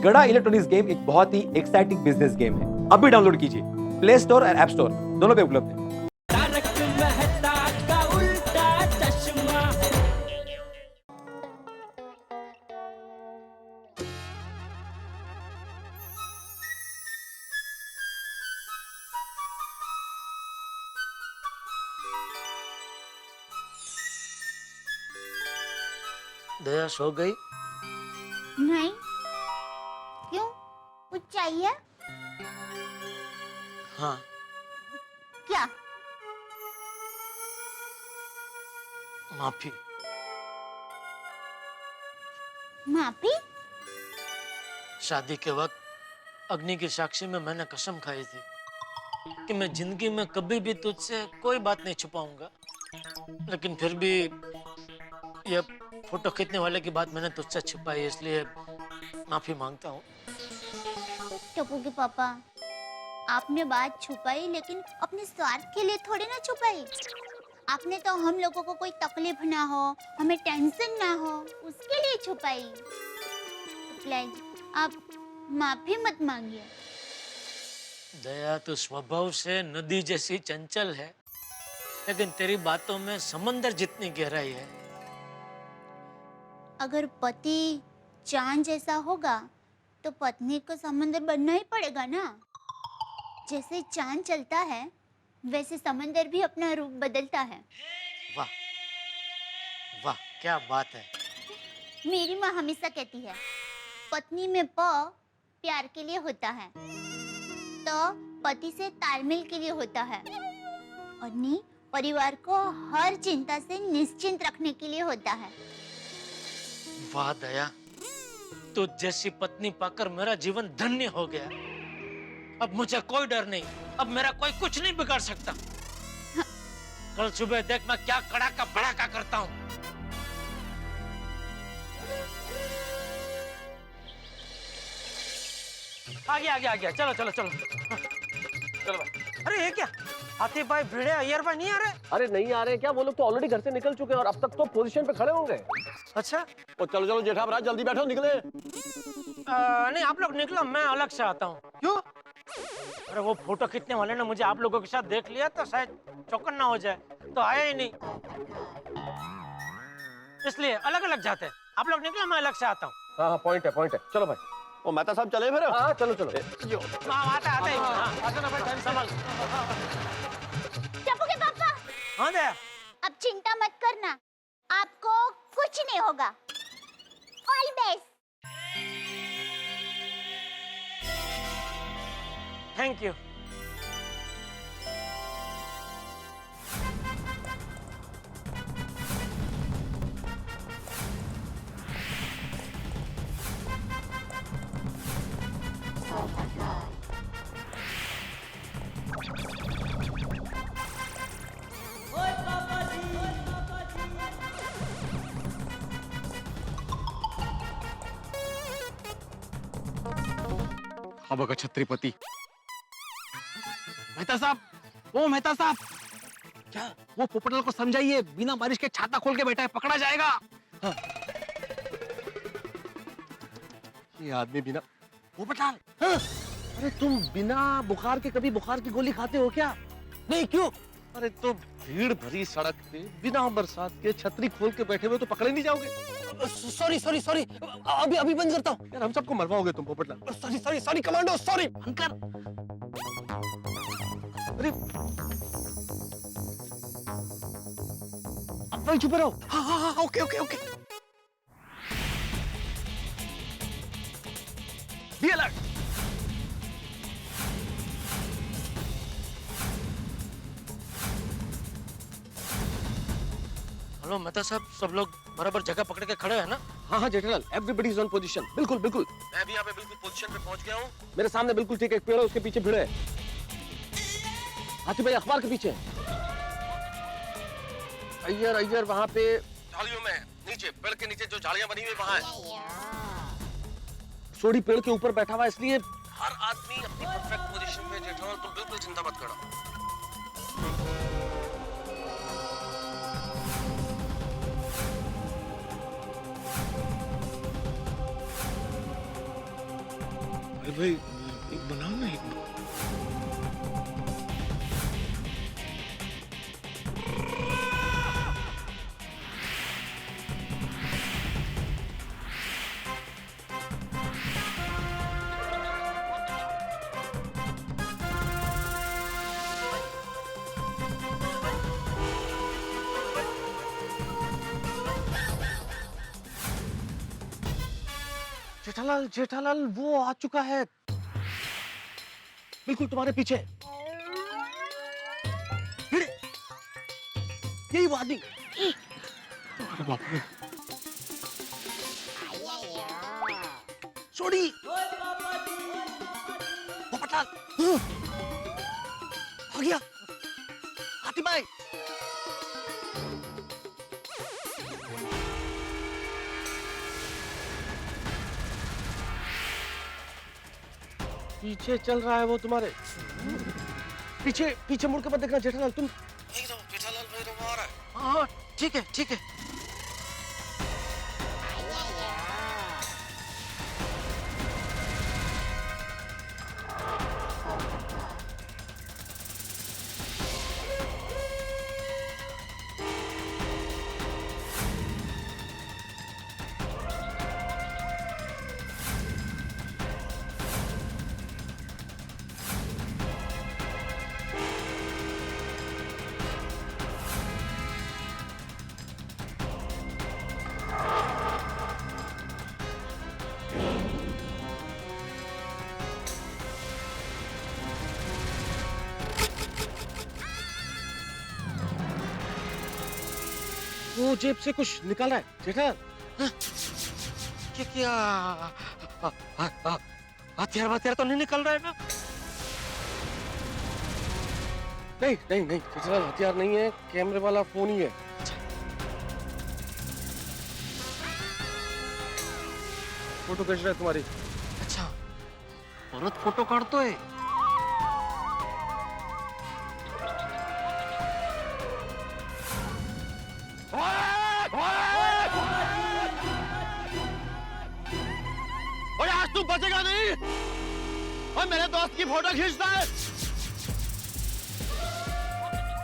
गड़ा electronics game एक बहुत ही एक्साइटिंग बिजनेस गेम है। अभी डाउनलोड कीजिए, प्ले स्टोर और ऐप स्टोर दोनों पे उपलब्ध है। तारक मेहता का उल्टा चश्मा। दया सो गई? नहीं, क्यों? कुछ चाहिए? हाँ, क्या? माफी। माफी? शादी के वक्त अग्नि की साक्षी में मैंने कसम खाई थी कि मैं जिंदगी में कभी भी तुझसे कोई बात नहीं छुपाऊंगा, लेकिन फिर भी ये फोटो खींचने वाले की बात मैंने तुझसे छुपाई, इसलिए माफी मांगता हूँ। टप्पू के पापा, आपने बात छुपाई लेकिन अपने स्वार्थ के लिए थोड़ी ना छुपाई। आपने तो हम लोगों को कोई तकलीफ ना हो, हमें टेंशन ना हो, उसके लिए छुपाई। प्लीज आप माफी मत मांगिए। दया, तू स्वभाव से नदी जैसी चंचल है, लेकिन तेरी बातों में समंदर जितनी गहराई है। अगर पति चांद जैसा होगा तो पत्नी को समंदर बनना ही पड़ेगा ना। जैसे चांद चलता है वैसे समंदर भी अपना रूप बदलता है। वाह वाह, क्या बात है। मेरी माँ हमेशा कहती है, पत्नी में प प्यार के लिए होता है तो पति से तालमेल के लिए होता है, और नी परिवार को हर चिंता से निश्चिंत रखने के लिए होता है। वाह दया, तो जैसी पत्नी पाकर मेरा जीवन धन्य हो गया। अब मुझे कोई डर नहीं, अब मेरा कोई कुछ नहीं बिगाड़ सकता। कल सुबह देख मैं क्या कड़ाका भड़ाका करता हूँ। आ गया, चलो चलो भाई। अरे ये क्या, हाथी भाई, भिड़े, अय्यर भाई नहीं आ रहे? अरे नहीं आ रहे क्या? वो लोग तो ऑलरेडी घर से निकल चुके हैं और अब तक तो पोजीशन पे खड़े होंगे। अच्छा, ओ चलो जेठाभरा, जल्दी बैठो, निकले। नहीं आप लोग निकलो, मैं अलग से आता हूँ। क्यों? अरे वो फोटो खींचने वाले ने मुझे आप लोगों के साथ देख लिया तो शायद चौकन ना हो जाए, तो आया ही नहीं, इसलिए अलग अलग जाते हैं। आप लोग निकलो, मैं अलग से आता हूँ। हाँ पॉइंट है, चलो भाई। ओ मेहता साहब चले फिर? हाँ चलो। आता ना भाई, टाइम संभाल। टप्पू के पापा, हाँ दया, अब चिंता मत करना, आपको कुछ नहीं होगा। All best. Thank you. हा बघा छत्रपती। मेहता साहब, ओ मेहता साहब, क्या वो पोपटलाल को समझाइए, बिना बारिश के छाता खोल के बैठा है, पकड़ा जाएगा। हाँ। ये आदमी बिना पोपटलाल, हाँ। अरे तुम बिना बुखार के कभी बुखार की गोली खाते हो क्या? नहीं, क्यों? अरे तो भीड़ भरी सड़क पे बिना बरसात के छतरी खोल के बैठे हुए तो पकड़े नहीं जाओगे? सॉरी, अभी बंद करता हूँ। यार हम सबको मरवाओगे तुम पोपटलाल। Sorry commando, sorry. अंकर, अरे अब वही छुपे रहो। हाँ, okay. Be alert. Hello Mehta साहब, सब लोग बराबर जगह पकड़ के खड़े हैं ना? हाँ Jethalal, everybody is on position. बिल्कुल। मैं भी यहाँ पे बिल्कुल पोजीशन पे पहुंच गया हूँ। मेरे सामने बिल्कुल ठीक एक पेड़ है, उसके पीछे भीड़ है। हाथी भाई अखबार के पीछे। अय्यर वहाँ पे झाड़ियों में नीचे, पेड़ के नीचे जो झाड़ियाँ बनी हुई वहाँ है। सोडी पेड़ के ऊपर बैठा हुआ, इसलिए हर आदमी अपनी परफेक्ट पोजीशन पे जेठालाल, तुम बिल्कुल चिंता मत करो। अरे भाई एक बनाओ ना एक। जेठालाल जेठालाल वो आ चुका है बिल्कुल तुम्हारे पीछे। भिड़े, यही वो आदमी। अरे बाप रे। छोड़ी वो पठान आ गया। हाथी भाई पीछे चल रहा है वो तुम्हारे। पीछे पीछे मुड़ के मत देखना जेठालाल, तुम नहीं रहो। जेठालाल भाई तो आ रहा है। हाँ ठीक है ठीक है। वो जेब से कुछ निकाल रहा है जेठालाल। हाँ? क्या हथियार हथियार तो नहीं निकल रहा है ना? नहीं नहीं नहीं जेठालाल हथियार नहीं है, कैमरे वाला फोन ही है। फोटो खींच रहा है तुम्हारी। अच्छा औरत फोटो काटतो है। और आज तू बचेगा नहीं। और मेरे दोस्त की फोटो खींचता है।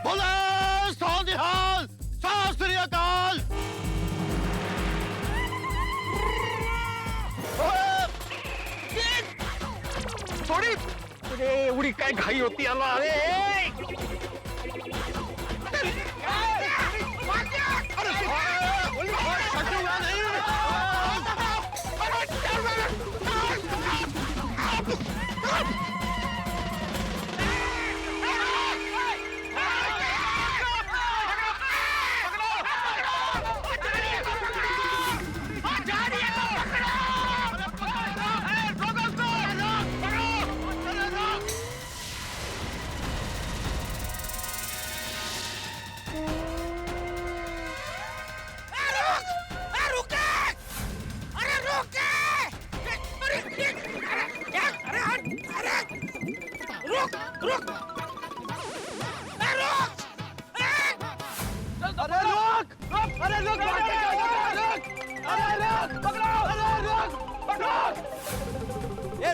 बोले सोनिहाल सत श्री अकाल। थोड़ी अरे उड़ी काय घाई होती है ना।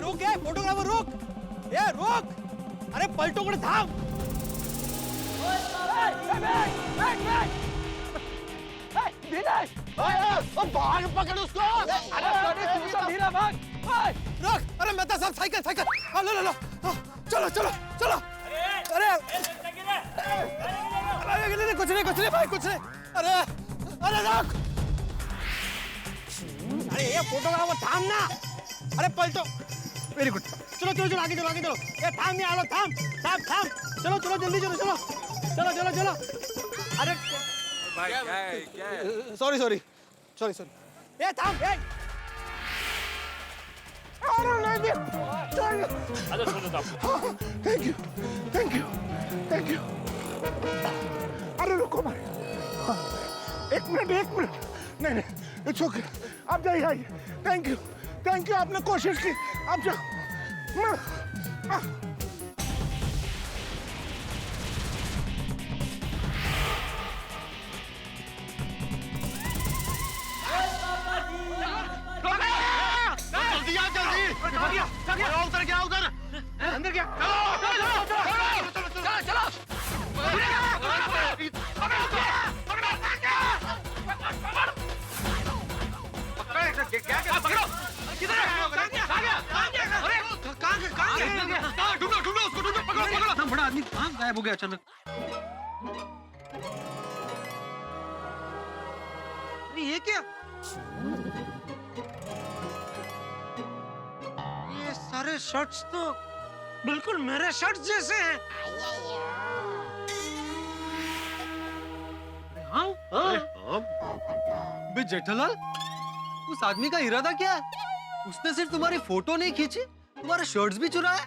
रुक ए फोटोग्राफर रुक। ए रुक अरे पलटो कडे थांब। भाग पकड़ उसको। धीरे भाग। रुक अरे मेहता साहब साइकिल साइकिल लो लो लो चलो चलो चलो। अरे अरे कुछ नहीं भाई कुछ नहीं। अरे अरे रुक। अरे ये फोटोग्राफर थाम ना। अरे पलटो वेरी गुड। चलो चलो चलो आगे चलो आगे चलो। ये थाम नहीं आलो थाम थाम थाम। चलो चलो जल्दी चलो चलो चलो चलो चलो। अरे भाई क्या है? Sorry sorry sorry sorry. ये थाम ए। अरे नहीं thank you thank you thank you. अरे रुको भाई एक मिनट नहीं नहीं इट्स ओके। आप जाइए आइए। थैंक यू आपने कोशिश की। आप जाओ। जल्दी आ जल्दी। चलो उधर क्या उधर? अंदर क्या? चलो। पकड़ो। किधर है? अरे कहाँ गया? ढूंढो उसको ढूंढो। पकड़ो। इतना बड़ा आदमी कहाँ गायब हो गया अचानक? ये क्या? ये सारे शर्ट्स तो बिल्कुल मेरे शर्ट्स जैसे हैं। बे जेठालाल, उस आदमी का इरादा क्या है? उसने सिर्फ तुम्हारी फोटो नहीं खींची, तुम्हारे शर्ट्स भी चुराए।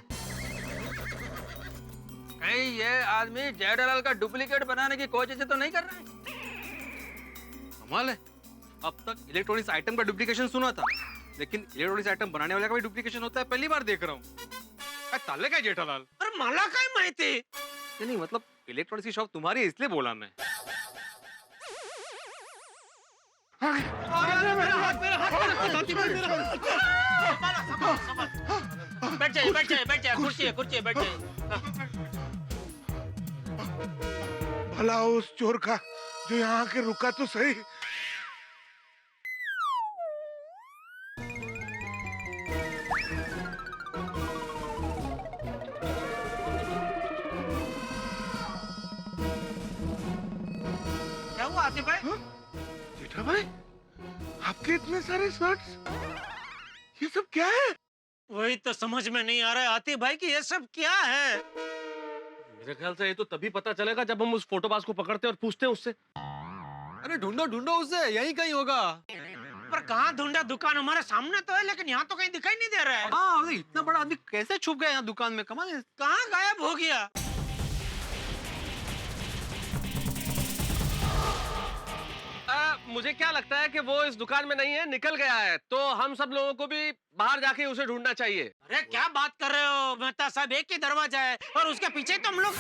कहीं ये आदमी जेठालाल का डुप्लीकेट बनाने की कोशिश तो नहीं कर रहा है? कमाल है, अब तक इलेक्ट्रॉनिक्स आइटम का डुप्लीकेशन सुना था, लेकिन इलेक्ट्रॉनिक्स आइटम बनाने वाले का भी डुप्लीकेशन होता है पहली बार देख रहा हूँ। चालले काय जेठालाल? अरे मला काय माहिती? नहीं मतलब इलेक्ट्रॉनिक्स की शॉप तुम्हारी है इसलिए बोला मैं। बैठ जाइए, कुर्सी है, बैठ जाइए। भला उस चोर का जो यहाँ आके रुका तो सही। क्या हुआ आतिफ भाई? जेठा भाई, आपके इतने सारे शर्ट्स, ये सब क्या है? वही तो समझ में नहीं आ रहा है आतिफ भाई कि ये सब क्या है। मेरे ख्याल से ये तो तभी पता चलेगा जब हम उस फोटोबाज को पकड़ते हैं और पूछते हैं उससे। अरे ढूंढो उसे, यहीं कहीं होगा। पर कहाँ ढूंढा? दुकान हमारे सामने तो है, लेकिन यहाँ तो कहीं दिखाई नहीं दे रहा है। हाँ, इतना बड़ा आदमी कैसे छुप गया यहाँ दुकान में? कमाल है। कहाँ गायब हो गया? मुझे क्या लगता है कि वो इस दुकान में नहीं है, निकल गया है। तो हम सब लोगों को भी बाहर जाके उसे ढूंढना चाहिए। अरे क्या बात कर रहे हो मेहता साहब, एक ही दरवाजा है और उसके पीछे तो हम लोग।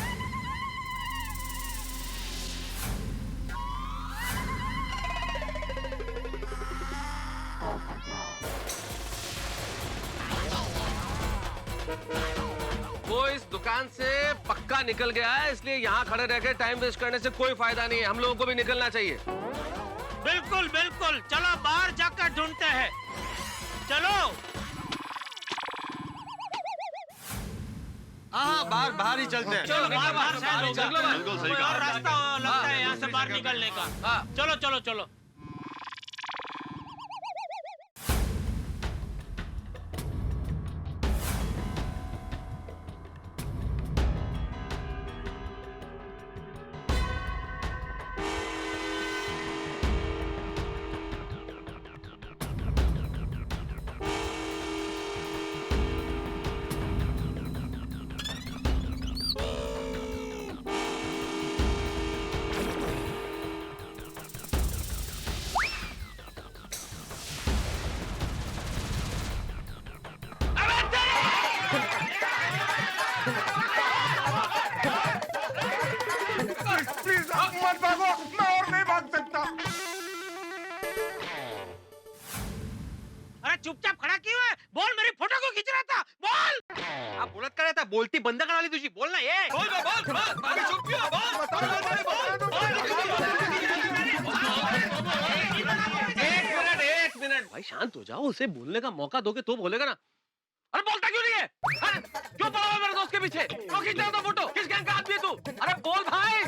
वो इस दुकान से पक्का निकल गया है, इसलिए यहाँ खड़े रह के टाइम वेस्ट करने से कोई फायदा नहीं है। हम लोगों को भी निकलना चाहिए। बिल्कुल बिल्कुल, चलो बाहर जाकर ढूंढते हैं। चलो। हाँ, बाहर ही चलते हैं। चलो बाहर शायद होगा। बिल्कुल सही कोई कहा। और रास्ता लगता है यहाँ से बाहर निकलने का। चलो। प्लीज आप मत भागो, मैं और नहीं भाग सकता। अरे चुपचाप खड़ा क्यों है? बोल, मेरी फोटो को खींच रहा था, बोल। आप बोलत का रहता, बोलती बंद करा ली तुझी। बोलना ये। बोल। एक मिनट भाई, शांत हो जाओ। उसे बोलने का मौका दोगे तो बोलेगा ना। अरे बोलता क्यों नहीं है? क्यों पड़ा हुआ मेरे दोस्त के पीछे? क्यों खींच रहा था फोटो? किस गैंग का आदमी है तू? अरे बोल भाई।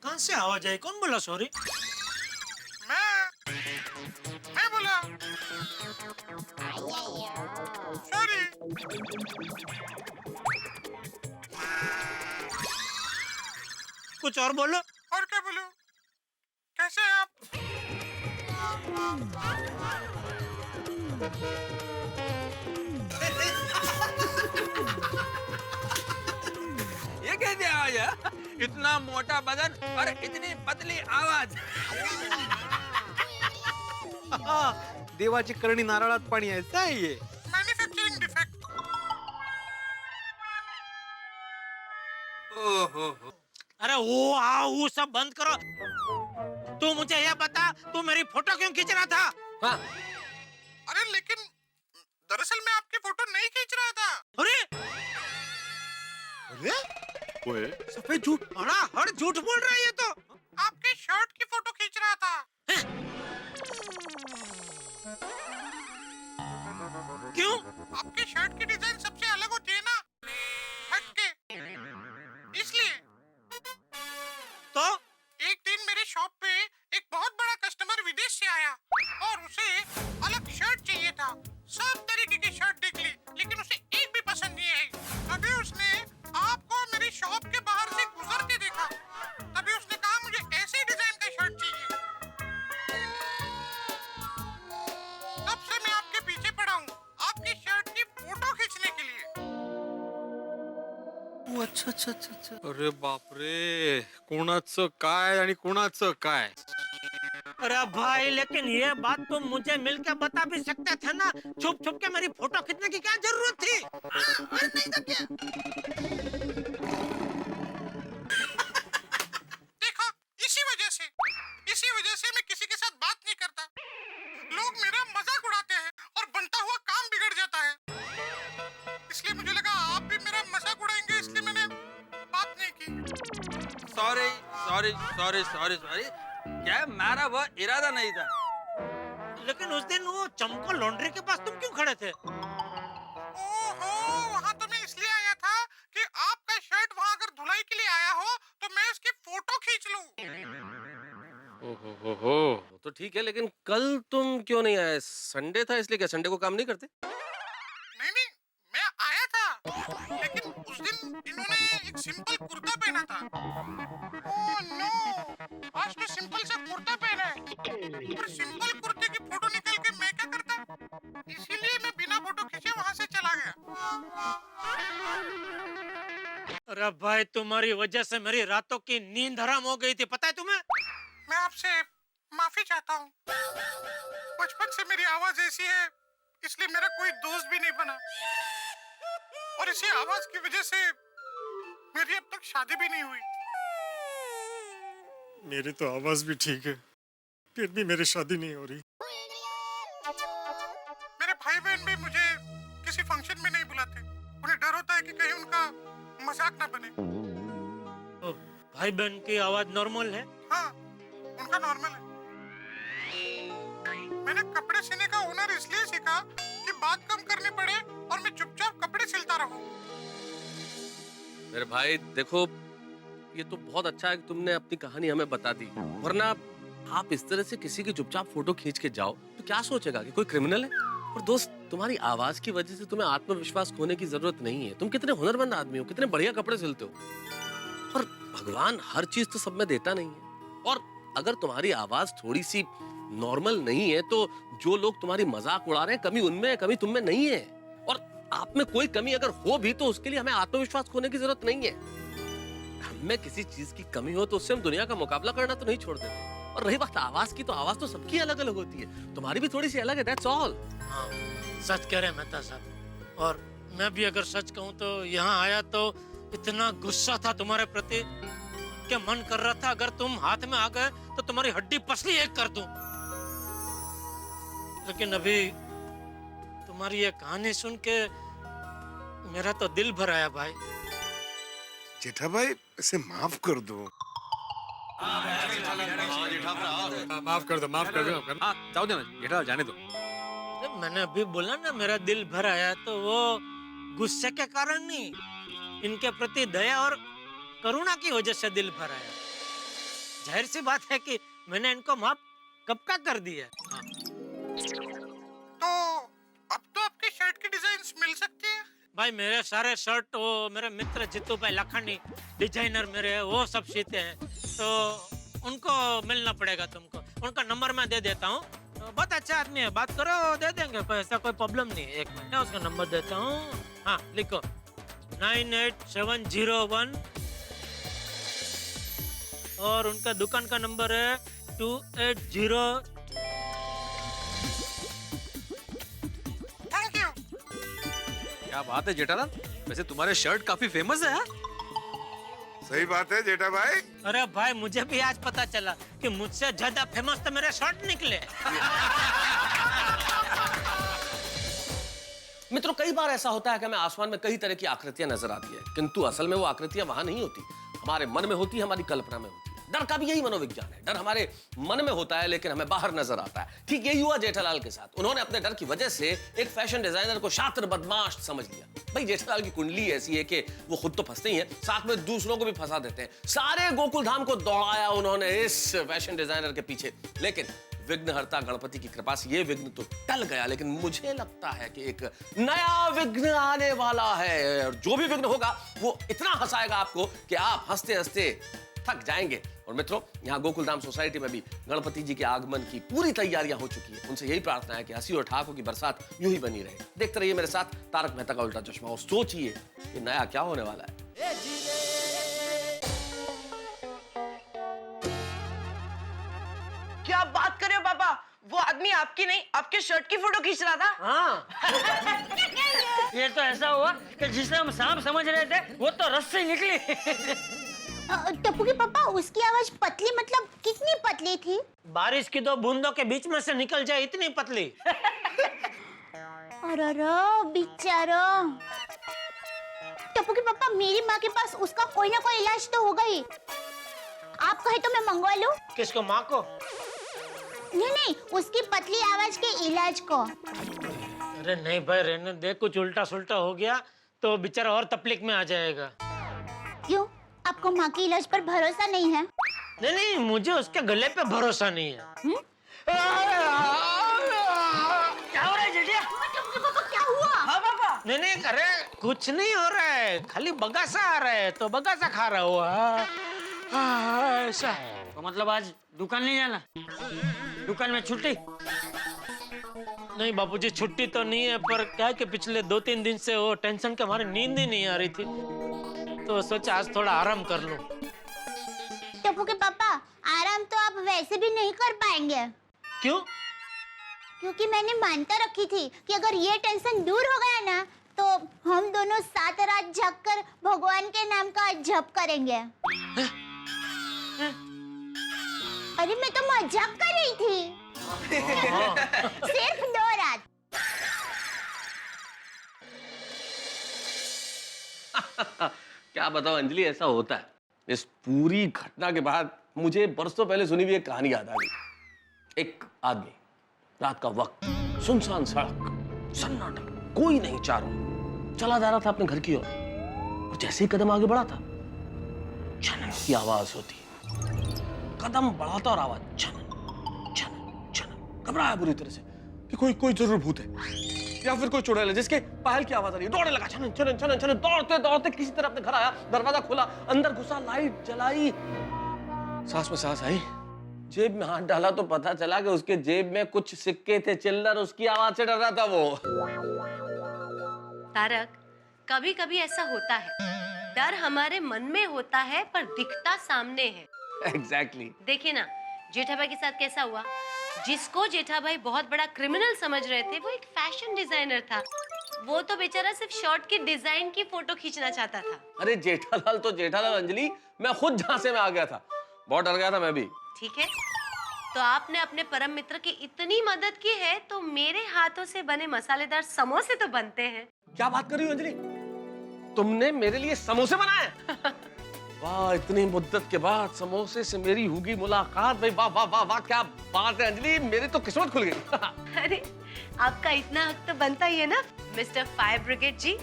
कहाँ से आवाज आई? कौन बोला सॉरी? मैं बोला सॉरी। कुछ और बोलो। और क्या बोलूं? कैसे हैं आप? ये कैसी आवाज है? इतना मोटा बदन और इतनी पतली आवाज। देवाची करणी नारळात पाणी आहे, ऐसा है ये। Manufacturing defect. ओहो। अरे वो सब बंद करो। तू मुझे ये बता, तू मेरी फोटो क्यों खींच रहा था? हाँ, अरे लेकिन दरअसल मैं आपकी फोटो नहीं खींच रहा था। अरे अरे सफेद झूठ, बड़ा हर झूठ बोल रहा है ये तो। आपके शर्ट की फोटो खींच रहा था। क्यों? आपके शर्ट की डिजाइन सबसे अलग होती है ना, हटके, इसलिए। तो एक दिन मेरे शॉप पे एक बहुत बड़ा कस्टमर विदेश से आया और उसे अलग शर्ट चाहिए था। सब तरीके की शर्ट देख ली, लेकिन उसे एक भी पसंद नहीं आई। तभी उसने आपको मेरी शॉप के बाहर से गुजरते देखा। तभी उसने कहा मुझे ऐसे डिजाइन का शर्ट चाहिए। तब से मैं आपके पीछे पड़ा हूँ, आपकी शर्ट की फोटो खींचने के लिए। अच्छा अच्छा अच्छा अच्छा। अरे बापरे, कोणाचं काय आणि कोणाचं काय? अरे भाई, लेकिन ये बात तुम मुझे मिलकर बता भी सकते थे ना। छुप छुप के मेरी फोटो खींचने की क्या जरूरत थी? नहीं तो क्या? देखो, इसी वजह से मैं किसी के साथ बात नहीं करता। लोग मेरा मजाक उड़ाते हैं और बनता हुआ काम बिगड़ जाता है। इसलिए मुझे लगा आप भी मेरा मजाक उड़ाएंगे, इसलिए मैंने बात नहीं की। Sorry sorry sorry sorry sorry, क्या मेरा वह इरादा नहीं था। लेकिन उस दिन वो चंपा लॉन्ड्री के पास तुम क्यों खड़े थे? ओहो, वहाँ तो मैं इसलिए आया था कि आपका शर्ट वहाँ अगर धुलाई के लिए आया हो तो मैं उसकी फोटो खींच लूं। हो तो ठीक है, लेकिन कल तुम क्यों नहीं आए? संडे था इसलिए। क्या संडे को काम नहीं करते? नहीं, मैं आया था, लेकिन उस दिन इन्होंने एक सिंपल कुर्ता पहना था। ओह नो, आज तो सिंपल सा कुर्ता पहना है। पर सिंपल कुर्ते की फोटो निकाल के मैं क्या करता? इसीलिए मैं बिना फोटो खींचे वहाँ से चला गया। अरे भाई, तुम्हारी वजह से मेरी रातों की नींद हराम हो गई थी, पता है तुम्हें? मैं आपसे माफी चाहता हूँ। बचपन से मेरी आवाज ऐसी है, इसलिए मेरा कोई दोस्त भी नहीं बना। और इसी आवाज की वजह से मेरी अब तक शादी भी नहीं हुई। मेरी तो आवाज भी ठीक है, फिर भी मेरी शादी नहीं हो रही। मेरे भाई बहन भी मुझे किसी फंक्शन में नहीं बुलाते। उन्हें डर होता है कि कहीं उनका मजाक ना बने। तो भाई बहन की आवाज नॉर्मल है? हाँ, उनका नॉर्मल है। मैंने कपड़े सिलने का हुनर इसलिए सीखा कि बात कम करनी पड़े और मैं चुपचाप कपड़े सिलता रहूं। मेरे भाई देखो, ये तो बहुत अच्छा है कि तुमने अपनी कहानी हमें बता दी, वरना आप इस तरह से किसी की चुपचाप फोटो खींच के जाओ तो क्या सोचेगा कि कोई क्रिमिनल है। और दोस्त, तुम्हारी आवाज की वजह से तुम्हें आत्मविश्वास खोने की जरूरत नहीं है। तुम कितने हुनरमंद आदमी हो, कितने बढ़िया कपड़े सिलते हो। पर भगवान हर चीज तो सब में देता नहीं है। और अगर तुम्हारी आवाज थोड़ी सी नॉर्मल नहीं है तो जो लोग तुम्हारी मजाक उड़ा रहे हैं, कमी उनमें है, कमी तुम में नहीं है। और आप में कोई कमी अगर हो भी तो उसके लिए हमें आत्मविश्वास खोने की जरूरत नहीं है। हमें किसी चीज की कमी हो तो उससे हम दुनिया का मुकाबला करना तो नहीं छोड़ देते। और रही बात आवाज की, तो आवाज तो सबकी अलग अलग होती है, तुम्हारी भी थोड़ी सी अलग है, दैट्स ऑल। हाँ, सच कह रहे हैं मेहता साहब। और मैं भी अगर सच कहूँ तो यहाँ आया तो इतना गुस्सा था तुम्हारे प्रति कि मन कर रहा था अगर तुम हाथ में आ गए तो तुम्हारी हड्डी पसली एक कर दूं। लेकिन अभी तुम्हारी ये कहानी सुन के मेरा तो दिल भर आया भाई। जेठा भाई, इसे माफ कर दो। माफ कर दो, माफ कर दो। हाँ, जाओ देना, जेठालाल जाने दो। अरे मैंने अभी बोला ना मेरा दिल भर आया, तो वो गुस्से के कारण नहीं, इनके प्रति दया और करुणा की वजह से दिल भर आया। जाहिर सी बात है कि मैंने इनको माफ कब का कर दिया। तो अब तो आपके शर्ट की डिजाइन्स मिल सकती है। भाई मेरे सारे शर्ट वो मेरे मित्र जितू भाई लखनी डिजाइनर मेरे वो सब सीते हैं, तो उनको मिलना पड़ेगा तुमको। उनका नंबर मैं दे देता हूँ, तो बहुत अच्छा आदमी है, बात करो दे देंगे, कोई ऐसा कोई प्रॉब्लम नहीं है। एक मिनट, उसका नंबर देता हूँ। हाँ लिखो 98701 और उनका दुकान का नंबर है 280। Thank you. क्या बात है जेठालाल, वैसे तुम्हारे शर्ट काफी फेमस है यार। सही बात है जेठा भाई। अरे भाई मुझे भी आज पता चला कि मुझसे ज्यादा फेमस तो मेरे शॉट निकले। मित्रों, कई बार ऐसा होता है कि हमें आसमान में कई तरह की आकृतियां नजर आती है, किंतु असल में वो आकृतियां वहां नहीं होती, हमारे मन में होती है, हमारी कल्पना में होती है। डर का भी यही मनोविज्ञान है। डर हमारे मन में होता है लेकिन हमें बाहर नजर आता है। ठीक यही हुआ जेठालाल के साथ। उन्होंने अपने डर की वजह से एक फैशन डिजाइनर को शातिर बदमाश समझ लिया। भाई जेठालाल की कुंडली ऐसी है कि वो खुद तो फंसते ही हैं, साथ में दूसरों को भी फंसा देते हैं। सारे गोकुल धाम को दौड़ाया उन्होंने इस फैशन डिजाइनर के पीछे, लेकिन विघ्नहर्ता गणपति की कृपा से ये विघ्न तो टल गया। लेकिन मुझे लगता है कि एक नया विघ्न आने वाला है, और जो भी विघ्न होगा वो इतना हंसाएगा आपको कि आप हंसते हंसते थक जाएंगे। और मित्रों, यहाँ गोकुलधाम सोसाइटी में भी गणपति जी के आगमन की पूरी तैयारियां हो चुकी है। उनसे यही प्रार्थना है कि हंसी और ठहाकों की बरसात यूं ही बनी रहे। देखते रहिए मेरे साथ तारक मेहता का उल्टा चश्मा और सोचिए कि नया क्या होने वाला है। क्या बात कर रहे हो पापा? वो आदमी आपकी नहीं, आपके शर्ट की फोटो खींच रहा था। हाँ। ये तो ऐसा हुआ कि जिसे हम सांप समझ रहे थे वो तो रस्सी निकली। टप्पू के पापा, उसकी आवाज पतली मतलब कितनी पतली थी? बारिश की दो बूंदों के बीच में से निकल जाए इतनी पतली। अरे बेचारा। टप्पू के पापा, मेरी माँ के पास उसका कोई ना कोई इलाज तो होगा ही। आप कहे तो मैं मंगवा लूं? किसको, माँ को? नहीं, उसकी पतली आवाज के इलाज को। अरे नहीं भाई, रहने दे। कुछ उल्टा सुल्टा हो गया तो बेचारा और तकलीफ में आ जाएगा। क्यों, आपको माँ के इलाज पर भरोसा नहीं है? नहीं, मुझे उसके गले पे भरोसा नहीं है। क्या हो रहा है जेठिया? क्या हुआ? हाँ पापा। नहीं, अरे कुछ नहीं हो रहा है, खाली बगासा आ रहा है तो बगासा खा रहा हुआ। ऐसा तो मतलब आज दुकान नहीं जाना? दुकान में छुट्टी? नहीं बापूजी, छुट्टी तो नहीं है, पर क्या है कि पिछले 2-3 दिन से वो टेंशन के हमारी नींद ही नहीं आ रही थी, तो सोचा आज थोड़ा आराम कर लूं। टप्पू के पापा, आराम तो आप वैसे भी नहीं कर पाएंगे। क्यों? क्योंकि मैंने मान्यता रखी थी कि अगर ये टेंशन दूर हो गया ना तो हम दोनों 7 रात जागकर भगवान के नाम का जप करेंगे। अरे मैं तो मजाक कर रही थी। सिर्फ 2 रात। क्या बताओ अंजलि, ऐसा होता है। इस पूरी घटना के बाद मुझे बरसों पहले सुनी हुई एक कहानी याद आ गई। एक आदमी, रात का वक्त, सुनसान सड़क, सन्नाटा, कोई नहीं चारों, चला जा रहा था अपने घर की ओर। और जैसे ही कदम आगे बढ़ा था, छनन की आवाज होती। कदम बढ़ाता और आवाज छनन छनन छनन। घबराया बुरी तरह से कि कोई जरूर भूत है या फिर कोई चुड़ैल है जिसके पायल की आवाज आ रही है। दौड़ने लगा, छनन छनन छनन छनन, दौड़ते दौड़ते किसी तरह अपने घर आया, दरवाजा खोला, अंदर घुसा, लाइट जलाई, सांस में सांस आई, जेब में हाथ डाला तो पता चला कि उसके जेब में कुछ सिक्के थे, चिल्लर। उसकी आवाज से डर रहा था वो। तारक, कभी कभी ऐसा होता है, डर हमारे मन में होता है पर दिखता सामने है। Exactly. देखिए ना, जेठा भाई के साथ कैसा हुआ। जिसको जेठा भाई बहुत बड़ा क्रिमिनल समझ रहे थे, वो एक फैशन डिजाइनर था। वो तो बेचारा सिर्फ शॉर्ट की डिजाइन की फोटो खींचना चाहता था। अरे जेठालाल तो जेठालाल अंजलि, मैं खुद झांसे में आ गया था, बहुत डर गया था मैं भी। ठीक है, तो आपने अपने परम मित्र की इतनी मदद की है, तो मेरे हाथों से बने मसालेदार समोसे तो बनते हैं। क्या बात कर रही हो अंजलि, तुमने मेरे लिए समोसे बनाए? वाह, इतनी मुद्दत के बाद समोसे से मेरी होगी मुलाकात। भाई वाह वाह वाह वाह, क्या बात है अंजलि, मेरी तो किस्मत खुल गई। अरे आपका इतना हक तो बनता ही है ना मिस्टर फायर ब्रिगेड जी।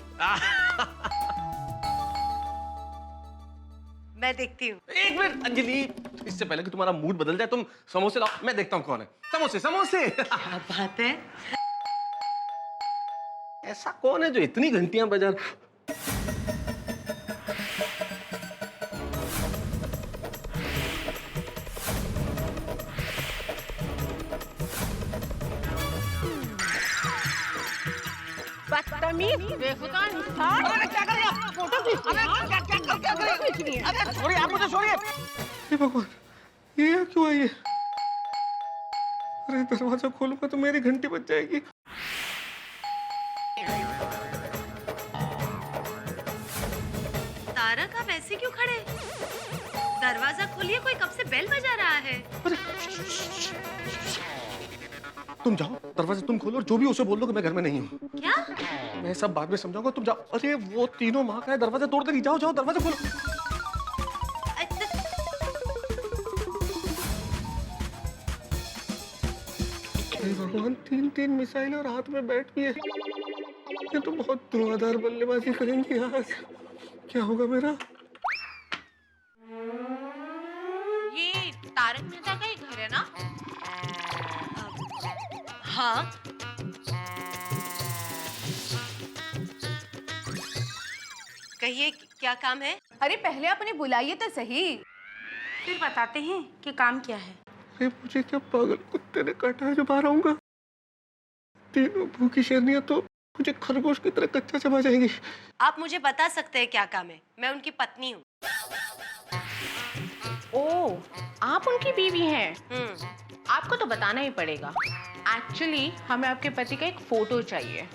मैं देखती हूँ। एक मिनट अंजलि, इससे पहले कि तुम्हारा मूड बदल जाए, तुम समोसे लाओ, मैं देखता हूँ कौन है। समोसे समोसे। क्या बात है। ऐसा कौन है जो इतनी घंटियां बजा। बदतमीज, बेहुदा इंसान। अरे क्या कर रही हो? फोटो खींच। अरे क्या कर रही है? अरे छोड़िए, आप मुझे छोड़िए। हे भगवान, ये क्यों आई है? अरे दरवाजा खोलूंगा तो मेरी घंटी बज जाएगी। तारक आप ऐसे क्यों खड़े? दरवाजा खोलिए, कोई कब से बेल बजा रहा है। तुम जाओ, दरवाजा तुम खोलो और जो भी उसे बोल दो कि मैं घर में नहीं हूँ। क्या? मैं सब बाद में समझाऊंगा, तुम जाओ। अरे वो तीनों माँ का है, दरवाजा तोड़ देगी। जाओ जाओ, दरवाजा खोलो। हे भगवान, 3 मिसाइल और हाथ में बैट भी है। ये तो बहुत धुआंधार बल्लेबाजी करेंगी आज। क्या होगा मेरा? ये तारक मेहता का ही घर है ना? हाँ। कहिए, क्या काम है? अरे पहले अपने बुलाइए तो सही, फिर बताते हैं कि काम क्या है। अरे मुझे क्या पागल कुत्ते ने काटा है जो बाहर आऊंगा? तीनों भूखी शेरनियां तो मुझे खरगोश की तरह कच्चा चबा जाएंगी। आप मुझे बता सकते हैं क्या काम है? मैं उनकी पत्नी हूँ। ओह, आप उनकी बीवी हैं? आपको तो बताना ही पड़ेगा। एक्चुअली हमें आपके पति का एक फोटो चाहिए।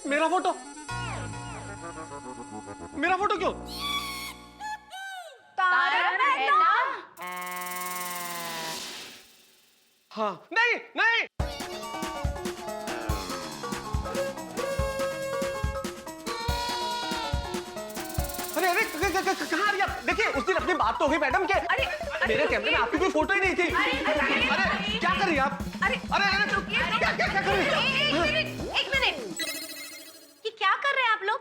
मेरा फोटो? मेरा फोटो क्यों? तारक मेहता? हाँ। नहीं नहीं, अरे अरे कहाँ आ रही आप? देखिए उस दिन अपनी बात तो हो गई मैडम के। अरे मेरे कैमरे में आपकी कोई फोटो ही नहीं थी। अरे क्या कर रही हैं आप? अरे क्या कर रही हैं? एक मिनट, ये क्या कर रहे हैं आप लोग?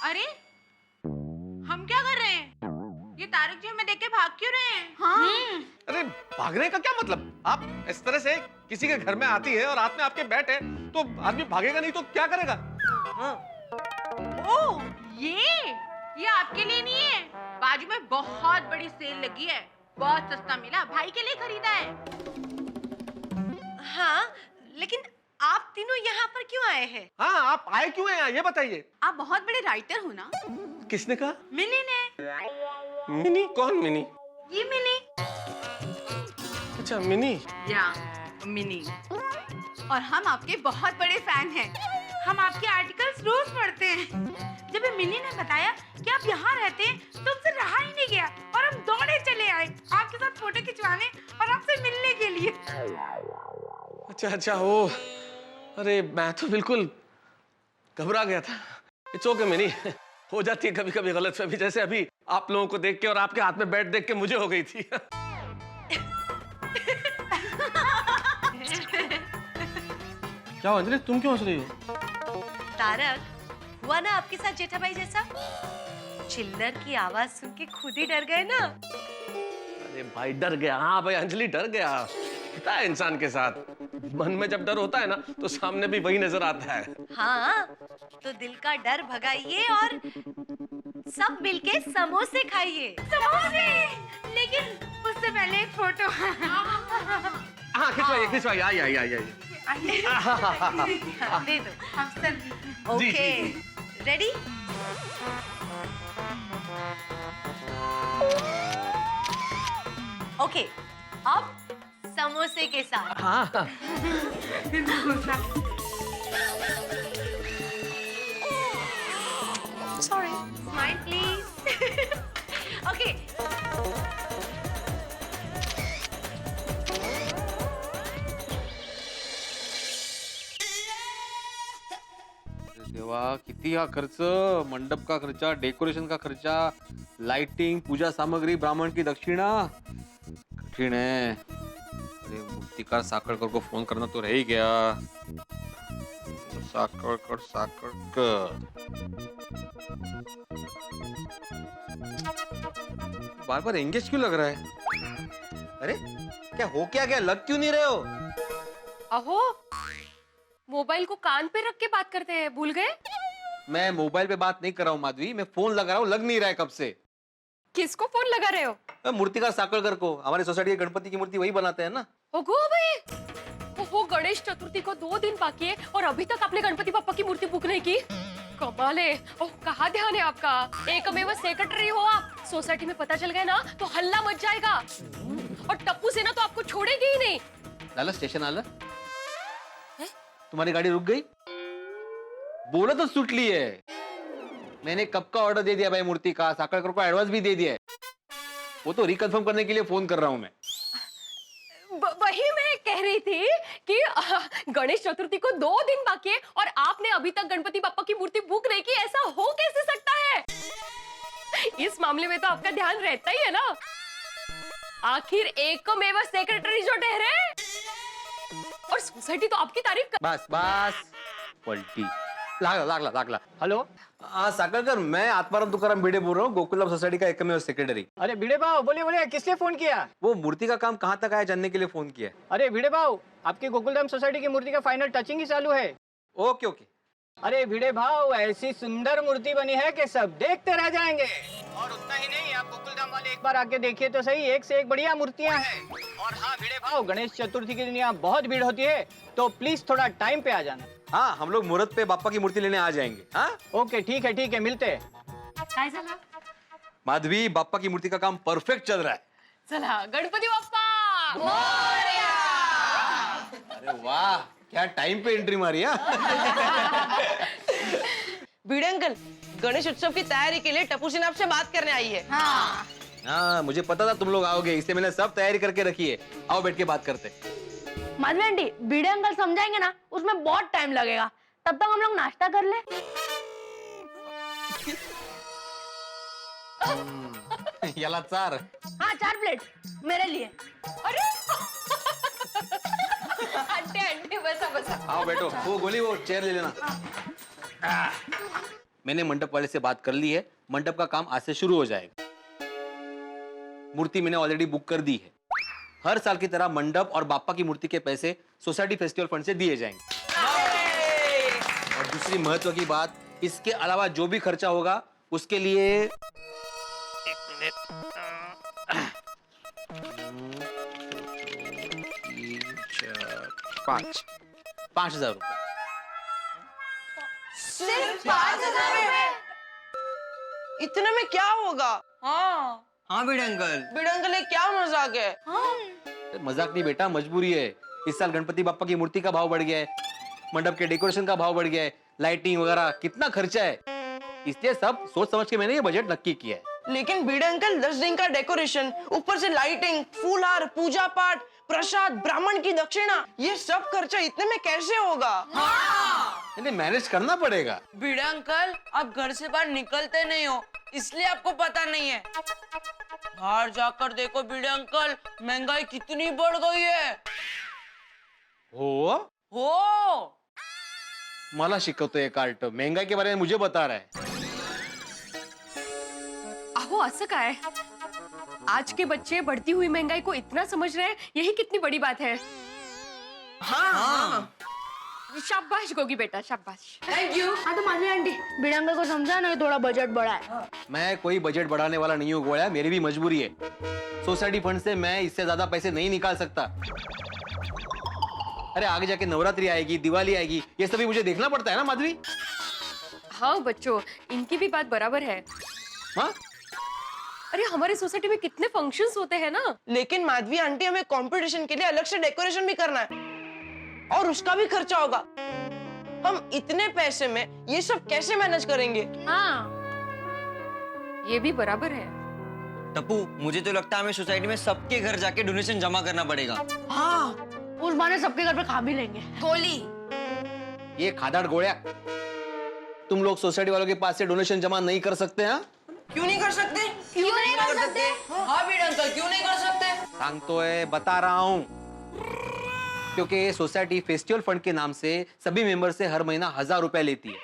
अरे हम क्या कर रहे हैं? ये तारक जी हमें देख के भाग क्यों रहे हैं? हाँ। अरे भागने का क्या मतलब? आप इस तरह से किसी के घर में आती है और हाथ में आपके बैट है तो आदमी भागेगा नहीं तो क्या करेगा? हाँ। ओह, ये आपके लिए नहीं है। बाजू में बहुत बड़ी सेल लगी है, बहुत सस्ता मिला, भाई के लिए खरीदा है। हाँ, लेकिन आप तीनों यहाँ पर क्यों आए हैं? हाँ, आप आए क्यों हैं यहाँ ये बताइए। आप बहुत बड़े राइटर हो ना? किसने कहा? मिनी ने। मिनी? कौन मिनी? ये मिनी। अच्छा मिनी। या मिनी। और हम आपके बहुत बड़े फैन हैं। हम आपके आर्टिकल्स रोज पढ़ते हैं। जब ये मिनी ने बताया कि आप यहाँ रहते हैं तो हमसे रहा ही नहीं गया और हम दौड़े चले आए आपके साथ फोटो खिंचवाने और आपसे मिलने के लिए। अच्छा अच्छा, वो अरे मैं तो बिल्कुल घबरा गया था। इट्स ओके मिनी, हो जाती है कभी कभी गलतफहमी, जैसे अभी आप लोगों को देख के और आपके हाथ में बैट देख के मुझे हो गई थी। क्या अंजलि, तुम क्यों हंस रही हो? तारक, हुआ ना आपके साथ जेठा भाई जैसा? चिल्लर की आवाज सुन के खुद ही डर गए ना? अरे भाई डर गया। हाँ भाई अंजलि डर गया। होता है इंसान के साथ, मन में जब डर होता है ना तो सामने भी वही नजर आता है। हाँ, तो दिल का डर भगाइए और सब मिलके समोसे खाइए। समोसे? लेकिन उससे पहले एक फोटो। हाँ खिंचवाइए खिंचवाइए, आई आई आई आई। दे दो। Okay, ready? ओके, अब समोसे के साथ। हाँ। Sorry, smile please. ओके। देवा, किती हा खर्च, मंडप का खर्चा, डेकोरेशन का खर्चा, लाइटिंग, पूजा सामग्री, ब्राह्मण की दक्षिणा, कठिन है। अरे मूर्तिकार साकड़कर को फोन करना तो रह ही गया। साकड़कर बार बार एंगेज क्यों लग रहा है? अरे क्या हो, क्या गया, लग क्यों नहीं रहे हो? अहो, मोबाइल को कान पे रख के बात करते हैं, भूल गए? मैं मोबाइल पे बात नहीं कर रहा हूँ माधवी, मैं फोन लगा रहा हूँ, लग नहीं रहा है कब से। किसको फोन लगा रहे हो? मूर्तिकार साकड़कर को, हमारी सोसाइटी की गणपति की मूर्ति वही बनाते हैं ना। ओगो भाई, वो गणेश चतुर्थी को 2 दिन बाकी है और अभी तक आपने गणपति पापा की मूर्ति बुक नहीं की। कमाल है। ओह, कहाँ ध्यान है आपका? एकमेव सेक्रेटरी हो आप, सोसाइटी में पता चल गया ना तो हल्ला मच जाएगा और टप्पू सेना तो आपको छोड़ेगी ही नहीं। लाला स्टेशन आला, तुम्हारी गाड़ी रुक गई, बोला तो सुट ली है। मैंने कब का ऑर्डर दे दिया भाई मूर्ति का, साकरकर को एडवांस भी दे दिया है। वो तो रिकन्फर्म करने के लिए फोन कर रहा हूँ मैं। वही मैं कह रही थी कि गणेश चतुर्थी को 2 दिन बाकी है और आपने अभी तक गणपति बप्पा की मूर्ति बुक नहीं की, ऐसा हो कैसे सकता है? इस मामले में तो आपका ध्यान रहता ही है ना। आखिर एकमेव सेक्रेटरी जो ठहरे और सोसाइटी तो आपकी तारीफ कर। बस बस पलटी लागला। हेलो हाँ साकरकर, मैं आत्माराम तुकाराम भिड़े बोल रहा हूँ, गोकुलम सोसाइटी का एकमेव सेक्रेटरी। अरे भिड़े भाव बोलिए किस लिए फोन किया? वो मूर्ति का काम कहाँ तक आया जानने के लिए फोन किया। अरे भिड़े भाव, आपकी गोकुलधाम सोसाइटी की मूर्ति का फाइनल टचिंग ही चालू है। Okay okay. अरे भिड़े भाव, ऐसी सुंदर मूर्ति बनी है कि सब देखते रह जाएंगे। और उतना ही नहीं, आप गोकुलधाम वाले एक बार आके देखिए तो सही, एक से एक बढ़िया मूर्तियां हैं। और हाँ भिड़े भाव, गणेश चतुर्थी के दिन यहाँ बहुत भीड़ होती है, तो प्लीज थोड़ा टाइम पे आ जाना। हाँ, हम लोग मुहूर्त पे बाप्पा की मूर्ति लेने आ जाएंगे। हाँ ओके ठीक है, मिलते हैं। माधवी, बाप्पा की मूर्ति का काम परफेक्ट चल रहा है। चला गणपति बप्पा मोरया। अरे वाह, क्या टाइम पे एंट्री मारी। भिड़े अंकल, गणेश उत्सव की तैयारी के लिए टप्पू सिन्हा आपसे बात करने आई है। हाँ, मुझे पता था तुम लोग आओगे, इसलिए मैंने सब तैयारी करके रखी है। आओ बैठ के बात करते। माधवी आंटी, भिड़े अंकल समझाएंगे ना, उसमें बहुत टाइम लगेगा, तब तक हम लोग नाश्ता कर ले। याला 4। हाँ 4 प्लेट मेरे लिए। अरे आंटी बसा। आओ बैठो। वो गोली, वो चेयर ले लेना। मैंने मंडप वाले से बात कर ली है, मंडप का काम आज से शुरू हो जाएगा। मूर्ति मैंने ऑलरेडी बुक कर दी है। हर साल की तरह मंडप और बाप्पा की मूर्ति के पैसे सोसाइटी फेस्टिवल फंड से दिए जाएंगे। और दूसरी महत्व की बात, इसके अलावा जो भी खर्चा होगा उसके लिए 5,000 रुपए। सिर्फ 5,000 रुपए? इतने में क्या होगा? हाँ भिड़े अंकल, ये क्या मजाक है? मजाक नहीं बेटा, मजबूरी है। इस साल गणपति बाप्पा की मूर्ति का भाव बढ़ गया है, मंडप के डेकोरेशन का भाव बढ़ गया है, लाइटिंग वगैरह कितना खर्चा है, इसलिए सब सोच समझ के मैंने ये बजट नक्की किया है। लेकिन भिड़े अंकल, 10 दिन का डेकोरेशन, ऊपर से लाइटिंग, फूलहार, पूजा पाठ, प्रसाद, ब्राह्मण की दक्षिणा, ये सब खर्चा इतने में कैसे होगा? मैनेज करना पड़ेगा। भिड़े अंकल, आप घर से बाहर निकलते नहीं हो, इसलिए आपको पता नहीं है। बाहर जाकर देखो भिड़े अंकल, महंगाई कितनी बढ़ गई है। हो मला शिकवतोय कार्ट, महंगाई के बारे में मुझे बता रहा है। अहो असं काय, आज के बच्चे बढ़ती हुई महंगाई को इतना समझ रहे हैं, यही कितनी बड़ी बात है। हाँ। शाबाश गोगी बेटा, शाबाश। Thank you. हाँ तो माधवी आंटी, भिड़े अंकल को समझा ना, थोड़ा बजट बढ़ा है। मैं कोई बजट बढ़ाने वाला नहीं हूँ गोया, मेरी भी मजबूरी है। सोसाइटी फंड से मैं इससे ज्यादा पैसे नहीं निकाल सकता। अरे आगे जाके नवरात्रि आएगी, दिवाली आएगी, ये सभी मुझे देखना पड़ता है ना माधवी। हाँ बच्चों, इनकी भी बात बराबर है। हाँ? अरे हमारे सोसाइटी में कितने फंक्शंस होते हैं ना। लेकिन माधवी आंटी, हमें कंपटीशन के लिए अलग से डेकोरेशन भी करना है और उसका भी खर्चा होगा। हम इतने पैसे में ये सब कैसे मैनेज करेंगे? हाँ, ये भी बराबर है। टप्पू, मुझे तो लगता है हमें सोसाइटी में सबके घर जाके डोनेशन जमा करना पड़ेगा। हाँ, उस बहाने सबके घर पे खा भी लेंगे। गोली, ये खादाड़ गोया, तुम लोग सोसाइटी वालों के पास से डोनेशन जमा नहीं कर सकते? हाँ, क्यों नहीं कर सकते? क्यों नहीं कर सकते? हाँ भिड़े अंकल, क्यों नहीं कर सकते? सांगतो है, बता रहा हूँ। क्योंकि सोसाइटी फेस्टिवल फंड के नाम से सभी मेंबर से हर महीना 1,000 रुपए लेती है,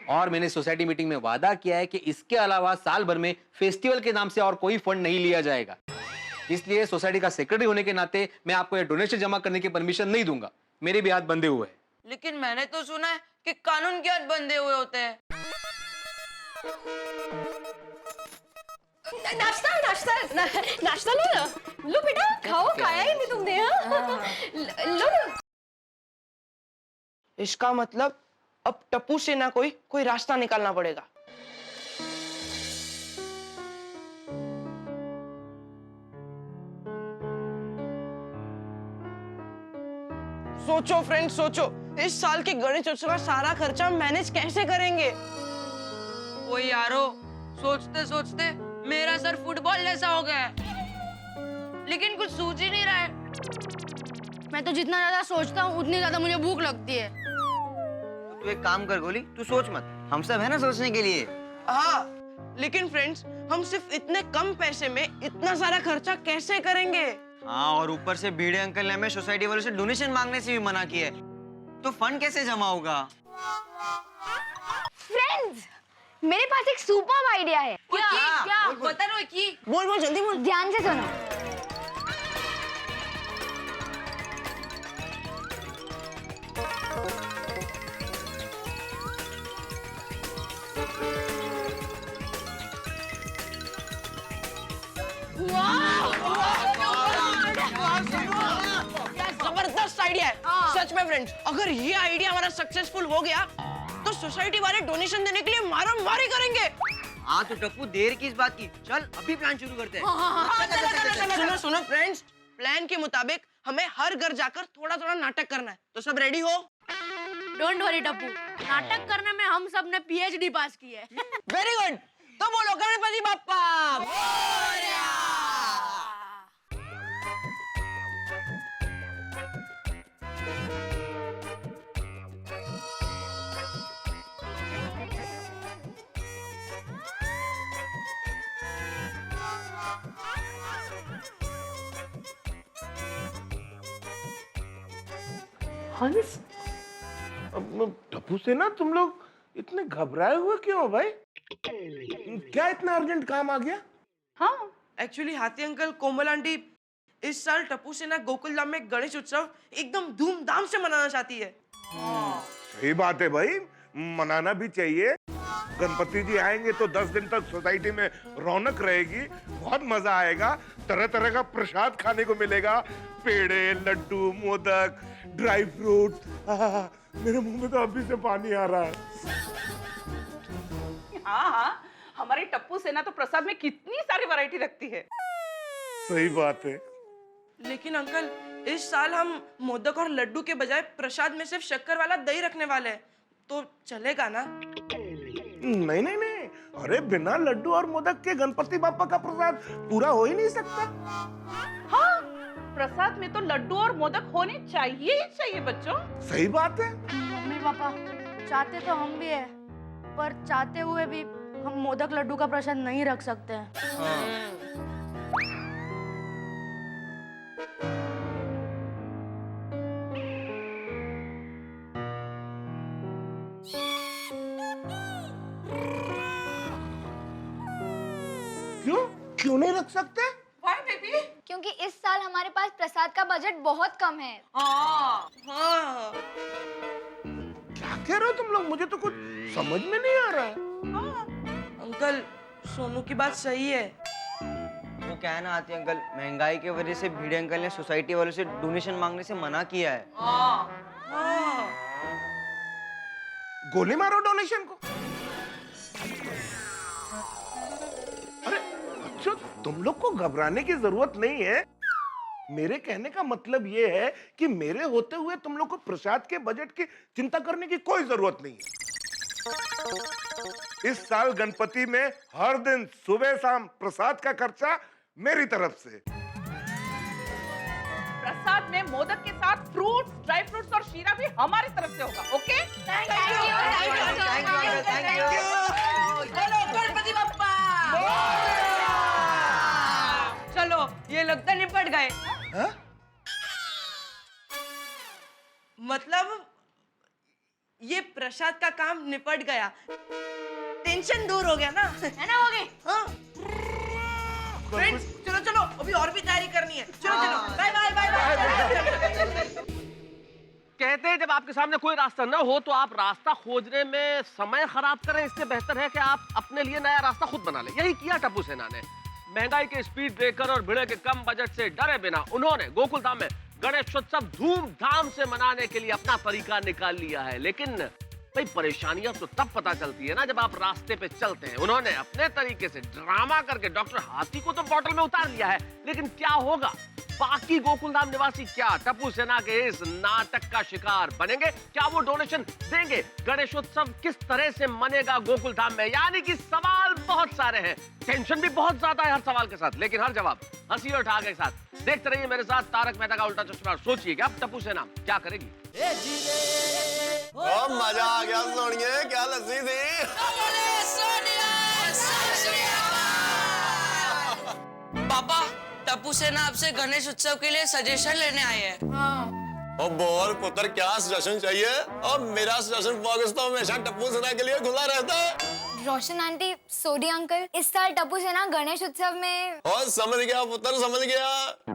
और मैंने सोसाइटी मीटिंग में वादा किया है कि इसके अलावा साल भर में फेस्टिवल के नाम से और कोई फंड नहीं लिया जाएगा। इसलिए सोसाइटी का सेक्रेटरी होने के नाते मैं आपको ये डोनेशन जमा करने की परमिशन नहीं दूंगा। मेरे भी हाथ बंधे हुए हैं। लेकिन मैंने तो सुना है कि कानून के हाथ बंधे हुए होते हैं। नाश्ता लो ना, लो बेटा, खाओ, खाया ही नहीं तुमने। लो ना। इसका मतलब अब टप्पू से ना कोई रास्ता निकालना पड़ेगा। सोचो फ्रेंड्स, सोचो, इस साल के गणेश उत्सव का सारा खर्चा मैनेज कैसे करेंगे? वो यारो, सोचते सोचते मेरा सर फुटबॉल जैसा हो गया है, लेकिन कुछ सूझ ही नहीं रहा है। मैं तो जितना ज्यादा सोचता हूँ उतनी ज्यादा मुझे भूख लगती है। तू एक काम कर गोली, तू सोच मत, हम सब है ना सोचने के लिए। हाँ, लेकिन फ्रेंड्स, हम सिर्फ इतने कम पैसे में इतना सारा खर्चा कैसे करेंगे? हाँ, और ऊपर से भिड़े अंकल ने हमें सोसाइटी वालों से डोनेशन मांगने से भी मना किया है, तो फंड कैसे जमा होगा? फ्रेंड्स, मेरे पास एक सुपर आइडिया है। क्या? बता रहा की? बोल बोल जल्दी बोल। ध्यान से सुनो। जबरदस्त आइडिया है। सच में फ्रेंड्स, अगर ये आइडिया हमारा सक्सेसफुल हो गया तो सोसाइटी वाले डोनेशन देने के लिए मारामारी करेंगे। हाँ तो टप्पू, देर किस बात की, चल अभी प्लान शुरू करते हैं। सुनो सुनो फ्रेंड्स, प्लान के मुताबिक हमें हर घर जाकर थोड़ा थोड़ा नाटक करना है, तो सब रेडी हो? डोंट वरी टप्पू, नाटक करने में हम सब ने PhD पास की है। वेरी गुड, तो बोलो गणपति बाप्पा मोरया। हंस, अब टप्पू से ना तुम लोग इतने घबराए हुए क्यों हो भाई? क्या इतना अर्जेंट काम आ गया? हाँ, एक्चुअली हाथी अंकल, कोमल आंटी इस साल टप्पू सेना गोकुल धाम में गणेश उत्सव एकदम धूमधाम से मनाना चाहती है। सही बात है भाई, मनाना भी चाहिए। गणपति जी आएंगे तो 10 दिन तक सोसाइटी में रौनक रहेगी, बहुत मजा आएगा, तरह तरह का प्रसाद खाने को मिलेगा, पेड़े, लड्डू, मोदक, ड्राई फ्रूट। मेरे मुंह में तो अभी से पानी आ रहा है। हाँ हाँ, हमारी टप्पू सेना तो प्रसाद में कितनी सारी वैरायटी रखती है। सही बात है। लेकिन अंकल, इस साल हम मोदक और लड्डू के बजाय प्रसाद में सिर्फ शक्कर वाला दही रखने वाले हैं, तो चलेगा ना? नहीं नहीं नहीं, अरे बिना लड्डू और मोदक के गणपति बाप्पा का प्रसाद पूरा हो ही नहीं सकता। हाँ, प्रसाद में तो लड्डू और मोदक होने चाहिए ही चाहिए बच्चों। सही बात है। मम्मी पापा, चाहते तो हम भी है, पर चाहते हुए भी हम मोदक लड्डू का प्रसाद नहीं रख सकते हैं। क्यों नहीं रख सकते? Why baby? क्योंकि इस साल हमारे पास प्रसाद का बजट बहुत कम है। हाँ, हाँ। क्या कह रहे हो तुम लोग? मुझे तो कुछ समझ में नहीं आ रहा है। अंकल, सोनू की बात सही है। वो क्या है ना आती अंकल, महंगाई की वजह से भिड़े अंकल ने सोसाइटी वालों से डोनेशन मांगने से मना किया है। हाँ। गोली मारो डोनेशन को। अरे बच्चों, तुम लोग को घबराने की जरूरत नहीं है। मेरे कहने का मतलब ये है कि मेरे होते हुए तुम लोग को प्रसाद के बजट की चिंता करने की कोई जरूरत नहीं है। इस साल गणपति में हर दिन सुबह शाम प्रसाद का खर्चा मेरी तरफ से। प्रसाद में मोदक के साथ फ्रूट्स, ड्राई फ्रूट्स और शीरा भी हमारी तरफ से होगा। ओके? Thank you. बोलो गणपति बाप्पा। चलो, ये लगता निपट गए। मतलब ये प्रसाद का काम निपट गया, टेंशन दूर हो गया ना? है ना, हो गई? हाँ। फ्रेंड्स, चलो चलो, अभी और भी तैयारी करनी है। चलो चलो, बाय बाय बाय बाय। कहते हैं जब आपके सामने कोई रास्ता ना हो तो आप रास्ता खोजने में समय खराब करें, इससे बेहतर है कि आप अपने लिए नया रास्ता खुद बना लें। यही किया टप्पू सेना ने। महंगाई के स्पीड ब्रेकर और भिड़े के कम बजट से डरे बिना उन्होंने गोकुल धाम में गणेशोत्सव धूमधाम से मनाने के लिए अपना तरीका निकाल लिया है। लेकिन भाई परेशानियां तो तब पता चलती है ना जब आप रास्ते पे चलते हैं। उन्होंने अपने तरीके से ड्रामा करके डॉक्टर हाथी को तो बॉटल में उतार लिया है, लेकिन क्या होगा बाकी गोकुलधाम निवासी? क्या टप्पू सेना के इस नाटक का शिकार बनेंगे? क्या वो डोनेशन देंगे? गणेशोत्सव किस तरह से मनेगा गोकुलधाम में? यानी कि सवाल बहुत सारे हैं, टेंशन भी बहुत ज्यादा है हर सवाल के साथ, लेकिन हर जवाब हंसी और ठहाके के साथ। देखते रहिए मेरे साथ तारक मेहता का उल्टा चश्मा। सोचिए अब टप्पू सेना क्या करेगी। मजा आ गया सोनिए, क्या लस्सी थी। पापा, टप्पू सेना आपसे गणेश उत्सव के लिए सजेशन लेने आए हैं। और बोल पुत्र, क्या सजेशन चाहिए? और मेरा सजेशन बॉक्स तो हमेशा टप्पू सेना के लिए खुला रहता है। रोशन आंटी, सोडी अंकल, इस साल टप्पू सेना गणेश उत्सव में। और समझ गया पुत्र, समझ गया।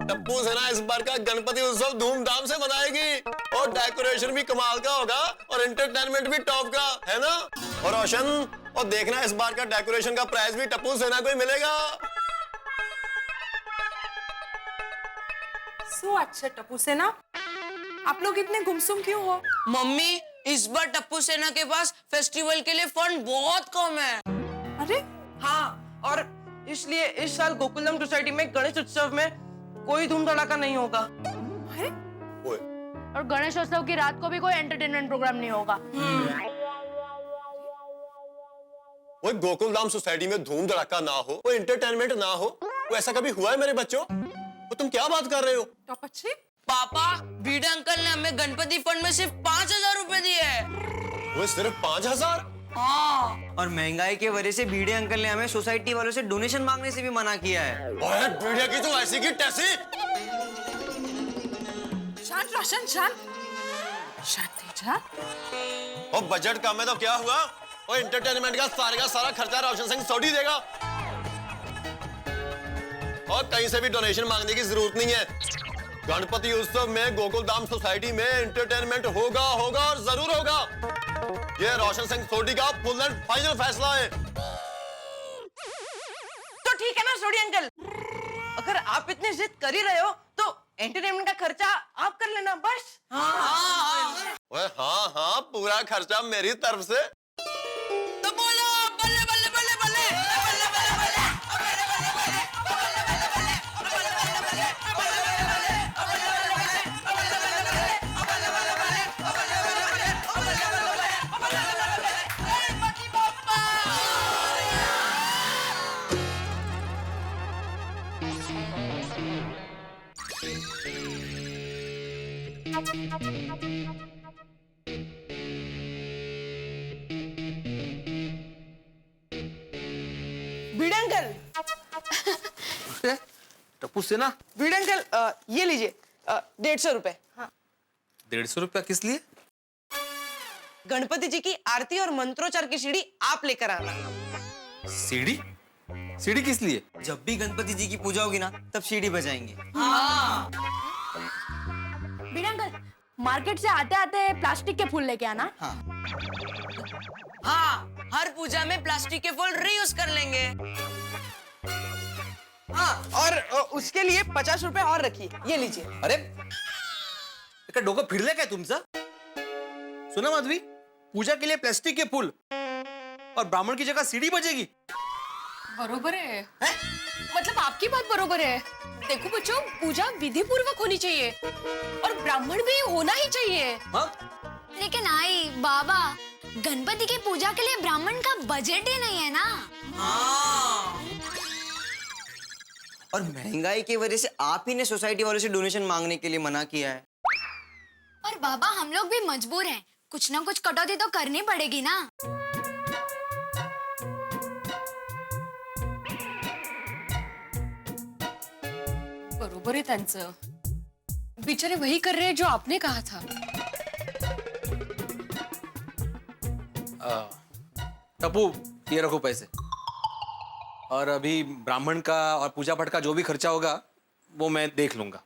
टप्पू सेना इस बार का गणपति उत्सव धूमधाम से मनाएगी और डेकोरेशन भी कमाल का होगा और एंटरटेनमेंट भी टॉप का, है ना? और रोशन, और देखना इस बार का डेकोरेशन का प्राइस भी टप्पू सेना को ही मिलेगा। अच्छा टप्पू सेना, आप लोग इतने गुमसुम क्यों हो? मम्मी, इस बार टप्पू सेना के पास फेस्टिवल के लिए फंड बहुत कम है। अरे हाँ, और इसलिए इस साल गोकुलधाम सोसाइटी में गणेश उत्सव में कोई धूम धड़ाका नहीं होगा। और गणेशोत्सव की रात को भी कोई एंटरटेनमेंट प्रोग्राम नहीं होगा। वो गोकुलधाम सोसाइटी में धूम धड़ाका ना हो, वो एंटरटेनमेंट ना हो, वो ऐसा कभी हुआ है मेरे बच्चों? वो तुम क्या बात कर रहे हो? पापा, भिड़े अंकल ने हमें गणपति फंड में सिर्फ 5,000 रुपए दिए हैं। वो सिर्फ 5,000? हाँ। और महंगाई के वजह से भिड़े अंकल ने हमें सोसाइटी वालों से डोनेशन मांगने से भी मना किया है। ओए भिड़े की तो ऐसी की तैसी। शांत रोशन, शांत जा। और बजट कम है तो क्या हुआ? और एंटरटेनमेंट का सारा खर्चा रोशन सिंह सोडी देगा और कहीं से भी डोनेशन मांगने की जरूरत नहीं है। गणपति उत्सव में गोकुलधाम सोसाइटी में एंटरटेनमेंट होगा और जरूर होगा। ये रोशन सिंह सोडी का फुल एंड फाइनल फैसला है। तो ठीक है ना सोडी अंकल, अगर आप इतनी जिद कर ही रहे हो तो एंटरटेनमेंट का खर्चा आप कर लेना बस। ओए हाँ, पूरा खर्चा मेरी तरफ से। तो बोलो बल्ले बल्ले बल्ले बल्ले बल्ले बल्ले बल्ले भिड़े अंकल, टप्पू सेना, भिड़े अंकल, ये लीजिए 150 रुपए। 150 रुपया किस लिए? गणपति जी की आरती और मंत्रोच्चार की सीढ़ी आप लेकर आना। सीढ़ी? सीढ़ी किस लिए? जब भी गणपति जी की पूजा होगी ना, तब सीढ़ी बजाएंगे। हाँ। भिड़े अंकल, मार्केट से आते आते प्लास्टिक के फूल लेके आना। हाँ, हर पूजा में प्लास्टिक के फूल रीयूज कर लेंगे। हाँ, और उसके लिए 50 रुपए और रखिए, ये लीजिए। अरे डोकं फिरले काय तुमचं? सुना माधवी, पूजा के लिए प्लास्टिक के फूल और ब्राह्मण की जगह सीढ़ी बजेगी। बरोबर है? मतलब आपकी बात बरोबर है। देखो बच्चों, पूजा विधि पूर्वक होनी चाहिए और ब्राह्मण भी होना ही चाहिए। लेकिन आई बाबा, गणपति की पूजा के लिए ब्राह्मण का बजट ही नहीं है ना। और महंगाई की वजह से आप ही ने सोसाइटी वालों से डोनेशन मांगने के लिए मना किया है। और बाबा, हम लोग भी मजबूर हैं, कुछ ना कुछ कटौती तो करनी पड़ेगी ना। बरोबर आहे त्यांचं, बिचारे वही कर रहे हैं जो आपने कहा था। टप्पू, ये रखो पैसे। और अभी ब्राह्मण का और पूजा पाठ का जो भी खर्चा होगा वो मैं देख लूंगा।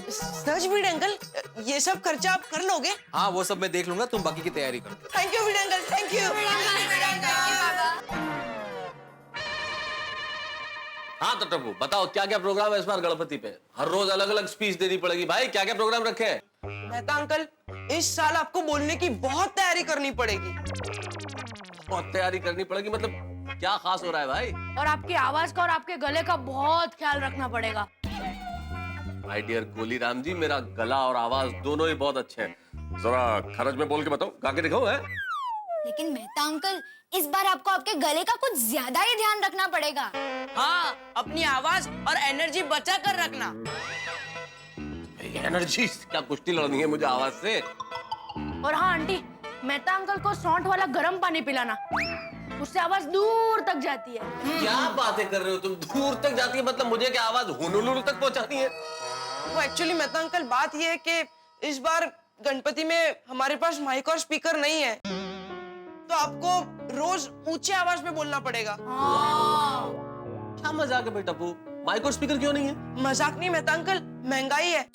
सच भिड़े अंकल, ये सब खर्चा आप कर लोगे? हाँ, वो सब मैं देख लूंगा, तुम बाकी की तैयारी कर दो। Thank you Bhide uncle, thank you. हाँ तो टप्पू बताओ, क्या क्या प्रोग्राम है इस बार गणपति पे? हर रोज अलग अलग स्पीच देनी पड़ेगी भाई, क्या क्या प्रोग्राम रखे हैं? मेहता अंकल, इस साल आपको बोलने की बहुत तैयारी करनी पड़ेगी। बहुत तैयारी करनी पड़ेगी मतलब क्या खास हो रहा है भाई? और आपकी आवाज का और आपके गले का बहुत ख्याल रखना पड़ेगा। माय डियर गोली राम जी, मेरा गला और आवाज दोनों ही बहुत अच्छे हैं। जरा खरज में बोल के बताओ, गा के दिखाओ। है लेकिन मेहता अंकल, इस बार आपको आपके गले का कुछ ज्यादा ही ध्यान रखना पड़ेगा। हाँ, अपनी आवाज और एनर्जी बचा कर रखना। एनर्जी क्या कुश्ती लड़नी है मुझे आवाज से? और हाँ आंटी, मेहता अंकल को सौंठ वाला गर्म पानी पिलाना, उससे आवाज दूर तक जाती है। क्या बातें कर रहे हो तुम? दूर तक जाती है मतलब मुझे क्या आवाज हुनुलुलु तक पहुंचानी है? वो एक्चुअली मेहता अंकल बात ये है कि इस बार गणपति में हमारे पास माइक और स्पीकर नहीं है, तो आपको रोज ऊंचे आवाज में बोलना पड़ेगा। क्या मजाक है बेटा? टप्पू, माइक और स्पीकर क्यों नहीं है? मजाक नहीं मेहता अंकल, महंगाई है।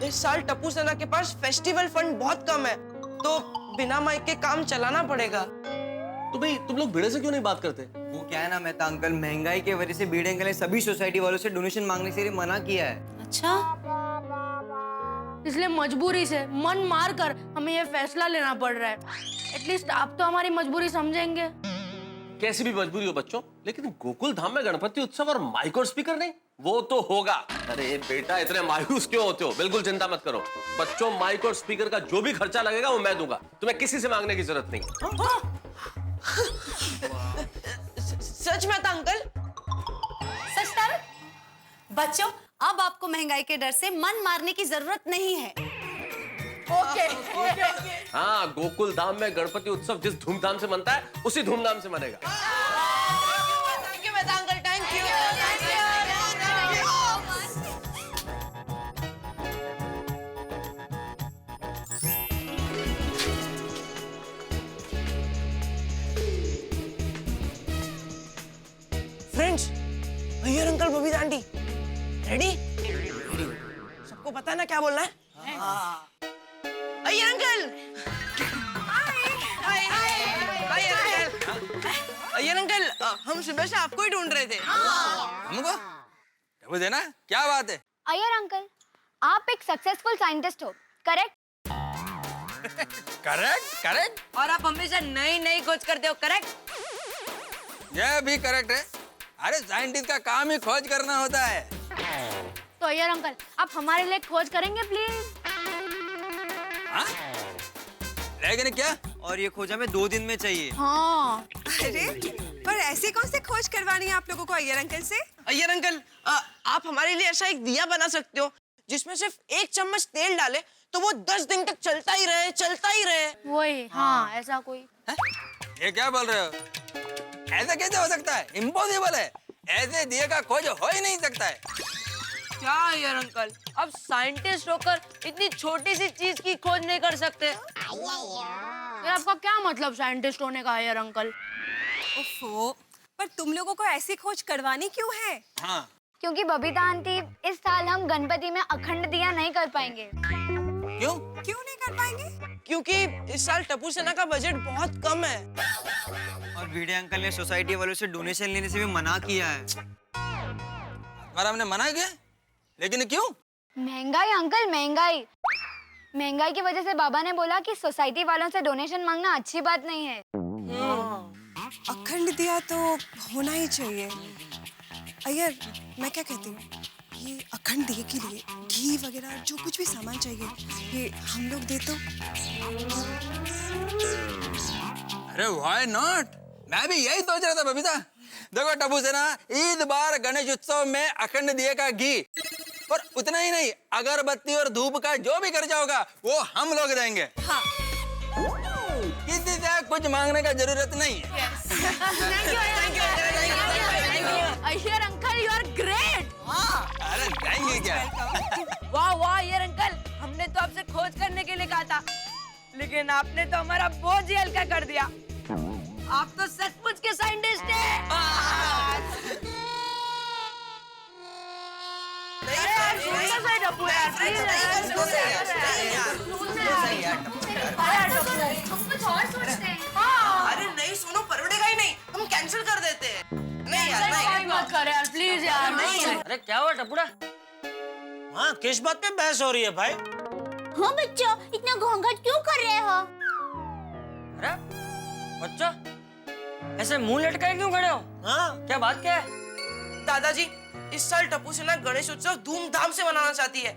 इस साल टप्पू सेना के पास फेस्टिवल फंड बहुत कम है, तो बिना माइक के काम चलाना पड़ेगा। तो भाई तुम लोग भिड़े से क्यों नहीं बात करते? वो क्या है ना मेहता अंकल, महंगाई की वजह से भिड़े अंकल ने सभी सोसाइटी वालों से डोनेशन मांगने से मना किया है। अच्छा, इसलिए मजबूरी से मन मार कर हमें ये फैसला लेना पड़ रहा है। एटलीस्ट आप तो हमारी मजबूरी समझेंगे। कैसी भी मजबूरी हो बच्चों, लेकिन गोकुल धाम में गणपति उत्सव और माइक और स्पीकर नहीं, वो तो होगा। अरे बेटा इतने मायूस क्यों होते हो? बिल्कुल चिंता मत करो बच्चों, माइक और स्पीकर का जो भी खर्चा लगेगा वो मैं दूंगा, तुम्हें किसी से मांगने की जरूरत नहीं। सच में था अंकल? सच था? बच्चों, अब आपको महंगाई के डर से मन मारने की जरूरत नहीं है। ओके। हाँ, गोकुल धाम में गणपति उत्सव जिस धूमधाम से मनता है उसी धूमधाम से मनेगा। Thank you Mehta uncle, thank you. Friends, Iyer uncle, Babita aunty, ready? सबको पता है ना क्या बोलना है? अय्यर अंकल, अय्यर अंकल, हम सुबह से आपको ही ढूंढ रहे थे। हमको? टप्पू सेना, क्या बात है? अय्यर अंकल, आप एक सक्सेसफुल साइंटिस्ट हो, करेक्ट? Correct, correct. और आप हमेशा नई नई खोज करते हो, करेक्ट? यह भी करेक्ट है। अरे साइंटिस्ट का काम ही खोज करना होता है। तो अय्यर अंकल, आप हमारे लिए खोज करेंगे प्लीज? हाँ? लेकिन क्या? और ये खोज हमें 2 दिन में चाहिए। हाँ। अरे पर ऐसे कौन से खोज करवानी है आप लोगों को अय्यर अंकल से? अय्यर अंकल, आप हमारे लिए ऐसा एक दिया बना सकते हो जिसमें सिर्फ 1 चम्मच तेल डाले तो वो 10 दिन तक चलता ही रहे, चलता ही रहे। वही, हाँ, ऐसा कोई। ये क्या बोल रहे हो? ऐसा कैसे हो सकता है? इम्पॉसिबल है। ऐसे दिए का खोज हो ही नहीं सकता है। क्या अय्यर अंकल, अब साइंटिस्ट होकर इतनी छोटी सी चीज की खोज नहीं कर सकते? फिर आपका क्या मतलब साइंटिस्ट होने का अय्यर अंकल? ओफो, पर तुम लोगों को ऐसी खोज करवानी क्यों है? हाँ। क्योंकि बबीता आंटी, इस साल हम गणपति में अखंड दिया नहीं कर पाएंगे। क्यों? क्यों नहीं कर पाएंगे? क्योंकि इस साल टप्पू सेना का बजट बहुत कम है। और भिड़े अंकल ने सोसाइटी वालों से डोनेशन लेने से भी मना किया है। तुम्हारा हमने मना किया? लेकिन क्यों? महंगाई अंकल, महंगाई। महंगाई की वजह से बाबा ने बोला कि सोसाइटी वालों से डोनेशन मांगना अच्छी बात नहीं है। अखंड दिया तो होना ही चाहिए। अय्यर, मैं क्या कहती हूँ, ये अखंड दिए के लिए घी वगैरह जो कुछ भी सामान चाहिए, ये हम लोग दे तो? अरे व्हाई नॉट? मैं भी यही सोच रहा था बबीता। देखो टप्पू सेना, इस बार गणेश उत्सव में अखंड दिए का घी और उतना ही नहीं, अगरबत्ती और धूप का जो भी खर्चा होगा वो हम लोग देंगे। हाँ। किसी से कुछ मांगने का जरूरत नहीं है। Iyer uncle, you are great. अरे थैंक यू। क्या? वाह वाह अय्यर अंकल, हमने तो आपसे खोज करने के लिए कहा था, लेकिन आपने तो हमारा बोझ ही हल्का कर दिया। आप तो सचमुच के साइंटिस्ट हैं। अरे नहीं सुनो, परवड़ेगा ही नहीं, हम कैंसिल कर देते हैं। नहीं यार, नहीं मत कर यार, प्लीज यार। अरे क्या हुआ टपुड़ा? हाँ, किस बात पे बहस हो रही है भाई? हाँ बच्चों, इतना घोंघट क्यों कर रहे हो? अरे बच्चा, ऐसे मुंह लटकाए क्यों खड़े हो? हाँ, क्या बात क्या है? दादाजी, इस साल टप्पू सेना गणेश उत्सव धूमधाम से मनाना चाहती है,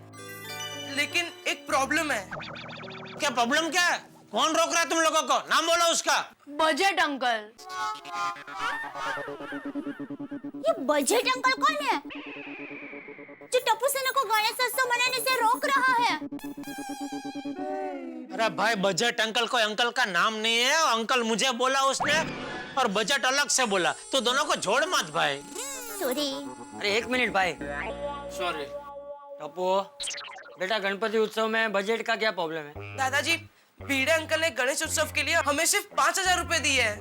लेकिन एक प्रॉब्लम है। क्या प्रॉब्लम क्या है? कौन रोक रहा है तुम लोगों को? नाम बोलो उसका। Budget uncle. ये बजट अंकल कौन है जो टप्पू सेना को गणेश उत्सव मनाने से रोक रहा है? अरे भाई, बजट अंकल कोई अंकल का नाम नहीं है। अंकल मुझे बोला उसने और बजट अलग से बोला, तो दोनों को जोड़ मत भाई। सॉरी। अरे एक मिनट भाई। सॉरी। टप्पू बेटा, गणपति उत्सव में बजट का क्या प्रॉब्लम है? दादाजी, भिड़े अंकल ने गणेश उत्सव के लिए हमें सिर्फ 5,000 रुपए दिए हैं।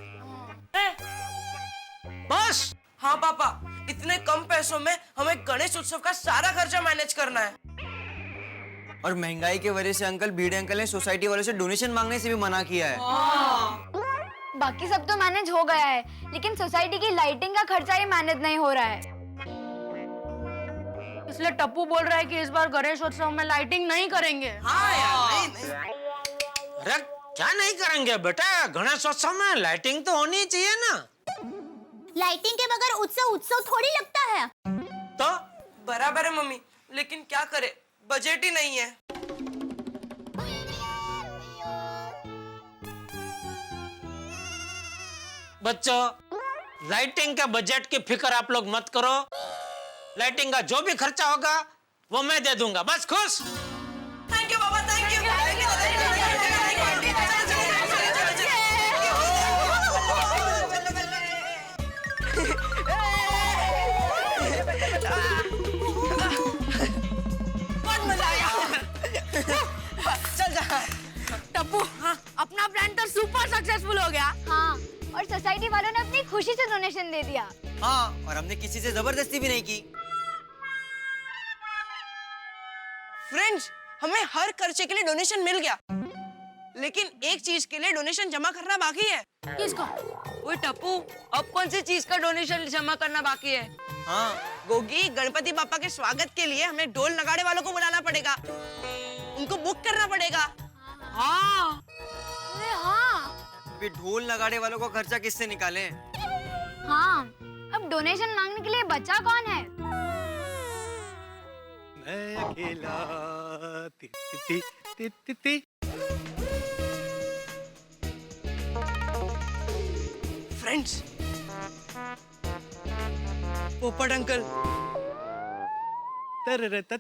बस? हाँ पापा, इतने कम पैसों में हमें गणेश उत्सव का सारा खर्चा मैनेज करना है। और महंगाई की वजह से अंकल भिड़े अंकल ने सोसाइटी वालों से डोनेशन मांगने से भी मना किया है। बाकी सब तो मैनेज हो गया है, लेकिन सोसाइटी की लाइटिंग का खर्चा ही मैनेज नहीं हो रहा है। इसलिए टप्पू बोल रहा है कि इस बार गणेश उत्सव में लाइटिंग नहीं करेंगे। हाँ यार, नहीं। अरे क्या नहीं करेंगे बेटा? गणेशोत्सव में लाइटिंग तो होनी चाहिए ना। लाइटिंग के बगैर उत्सव थोड़ी लगता है। तो बराबर है मम्मी, लेकिन क्या करे, बजट ही नहीं है। बच्चों, लाइटिंग का बजट की फिक्र आप लोग मत करो। लाइटिंग का जो भी खर्चा होगा वो मैं दे दूंगा। बस खुश? Thank you Baba, thank you. बहुत मजा आया। चल जा। टप्पू, अपना प्लान तो सुपर सक्सेसफुल हो गया। हाँ, और सोसाइटी वालों ने अपनी खुशी से डोनेशन दे दिया। हाँ, और हमने किसी से जबरदस्ती भी नहीं की। फ्रेंड्स, हमें हर खर्चे के लिए डोनेशन मिल गया, लेकिन एक चीज के लिए डोनेशन जमा करना बाकी है। किसका? ओए टप्पू, अब कौन सी चीज का डोनेशन जमा करना बाकी है? हाँ गोगी, गणपति बापा के स्वागत के लिए हमें ढोल नगाड़े वालों को बुलाना पड़ेगा, उनको बुक करना पड़ेगा। हाँ। अरे हाँ। अभी ढोल नगाड़े वालों को खर्चा किससे निकाले? हाँ, अब डोनेशन मांगने के लिए बचा कौन है? मैं अकेला ती ती ती ती ती। फ्रेंड्स, पोपट अंकल। पोपट अंकल!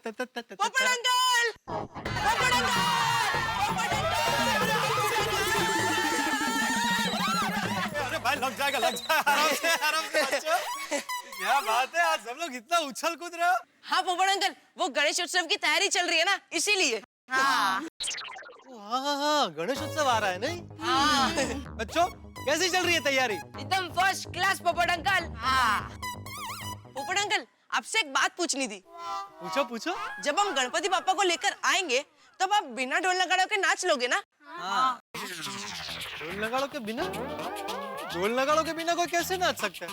पोपट अंकल! अरे भाई लग जाएगा, लग जाएगा। आराम से बच्चों। क्या बात है, आज सब लोग इतना उछल कूद रहे हो? हाँ पोपट अंकल, वो गणेश उत्सव की तैयारी चल रही है ना, इसीलिए। हाँ। हाँ, गणेश उत्सव आ रहा है नहीं? हाँ। बच्चों, कैसी चल रही है तैयारी? एकदम फर्स्ट क्लास पोपट अंकल। हाँ। पोपट अंकल, आपसे एक बात पूछनी थी। पूछो पूछो। जब हम गणपति बापा को लेकर आएंगे, तब आप बिना ढोल नगाड़ों के नाच लोगे ना? हाँ। ढोल नगाड़ों के बिना? ढोल नगाड़ों के बिना कोई कैसे नाच सकता है?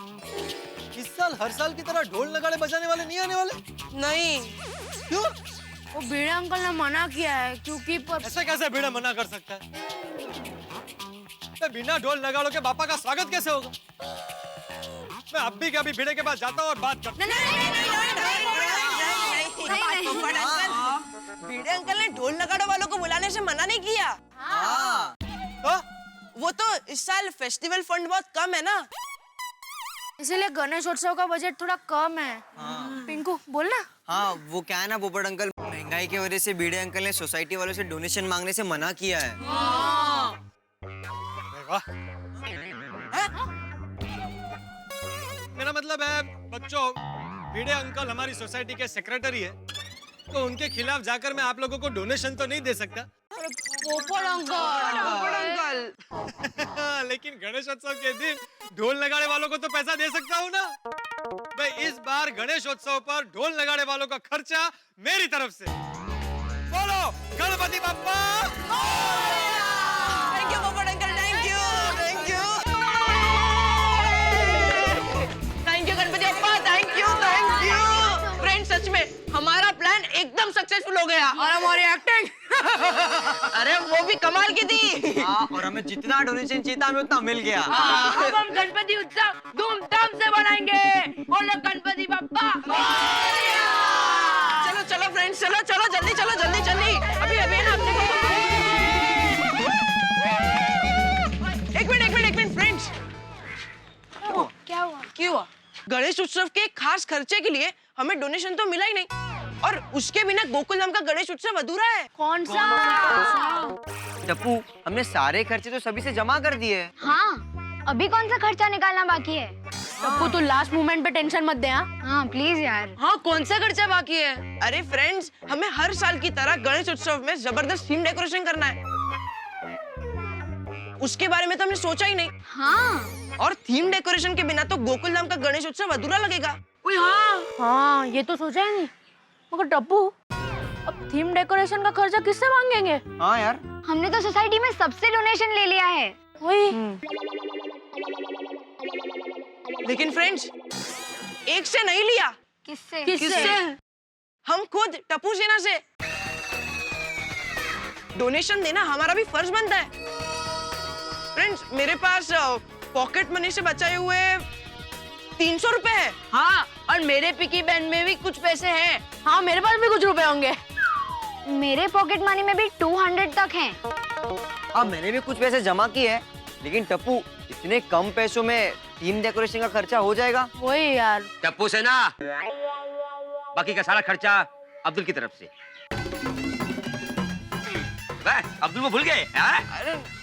इस साल हर साल की तरह ढोल नगाड़े बजाने वाले नहीं आने वाले? नहीं। क्यों? वो भिड़े अंकल ने मना किया है, क्योंकि ऐसे कैसे भिड़ा मना कर सकता है? तो बिना ढोल नगाड़ों के बापा का स्वागत कैसे होगा? मैं अभी के अभी भिड़े के पास जाता हूँ और बात करता हूँ। भिड़े अंकल ने ढोल नगाड़ों वालों को बुलाने से मना नहीं किया। हाँ। तो? वो तो इस साल फेस्टिवल फंड बहुत कम है ना, इसीलिए गणेश उत्सव का बजट थोड़ा कम है। हाँ। पिंकू बोलना। हाँ, वो क्या है ना पोपट अंकल, महंगाई की वजह से भिड़े अंकल ने सोसाइटी वालों से डोनेशन मांगने से मना किया है। मेरा मतलब है बच्चों, भिड़े अंकल हमारी सोसाइटी के सेक्रेटरी है, तो उनके खिलाफ जाकर मैं आप लोगों को डोनेशन तो नहीं दे सकता। पोपट अंकल। लेकिन गणेशोत्सव के दिन ढोल नगाड़े वालों को तो पैसा दे सकता हूँ ना। भाई इस बार गणेशोत्सव पर ढोल नगाड़े वालों का खर्चा मेरी तरफ से। बोलो Ganpati Bappa. Thank you Popat uncle, thank you, thank you, thank you Ganpati Bappa, thank you, thank you. Friends, सच में हमारा प्लान एकदम सक्सेसफुल हो गया। और हमारी एक्टिंग अरे वो भी कमाल की थी। हाँ, और हमें जितना डोनेशन चाहिए था हमें उतना मिल गया। अब हम गणपति उत्सव धूमधाम से बनाएंगे। बोलो गणपति बप्पा। चलो चलो फ्रेंड्स, चलो चलो जल्दी चलो जल्दी जल्दी। अभी अभी ना अपने को एक मिनट फ्रेंड्स। क्या हुआ? क्यों हुआ? गणेश उत्सव के खास खर्चे के लिए हमें डोनेशन तो मिला ही नहीं, और उसके बिना गोकुलधाम का गणेश उत्सव अधूरा है। कौन सा? टप्पू, हमने सारे खर्चे तो सभी से जमा कर दिए। हाँ, अभी कौन सा खर्चा निकालना बाकी है? टप्पू तू लास्ट मोमेंट पे टेंशन मत दे। हाँ प्लीज यार। हाँ, कौन सा खर्चा बाकी है? अरे फ्रेंड्स, हमें हर साल की तरह गणेश उत्सव में जबरदस्त थीम डेकोरेशन करना है। उसके बारे में तो हमने सोचा ही नहीं। हाँ, और थीम डेकोरेशन के बिना तो गोकुलधाम का गणेश उत्सव अधूरा लगेगा। हाँ ये तो सोचा ही नहीं। मगर टप्पू, अब थीम डेकोरेशन का खर्चा किससे मांगेंगे? हाँ यार, हमने तो सोसाइटी में सबसे डोनेशन ले लिया है। वही। लेकिन फ्रेंड्स, एक से नहीं लिया। किससे? किससे? हम खुद टप्पू सेना से। डोनेशन देना हमारा भी फर्ज बनता है। फ्रेंड्स, मेरे पास पॉकेट मनी से बचाए हुए 300 रुपए है। हाँ, और मेरे पिकी बैंक में भी कुछ पैसे हैं। हाँ मेरे पास भी कुछ रुपए होंगे। मेरे पॉकेट मनी में भी 200 तक हैं। अब मैंने भी कुछ पैसे जमा किए हैं, लेकिन टप्पू, इतने कम पैसों में थीम डेकोरेशन का खर्चा हो जाएगा? वही यार। टप्पू से ना, बाकी का सारा खर्चा अब्दुल की तरफ से। अब्दुल को भूल गए?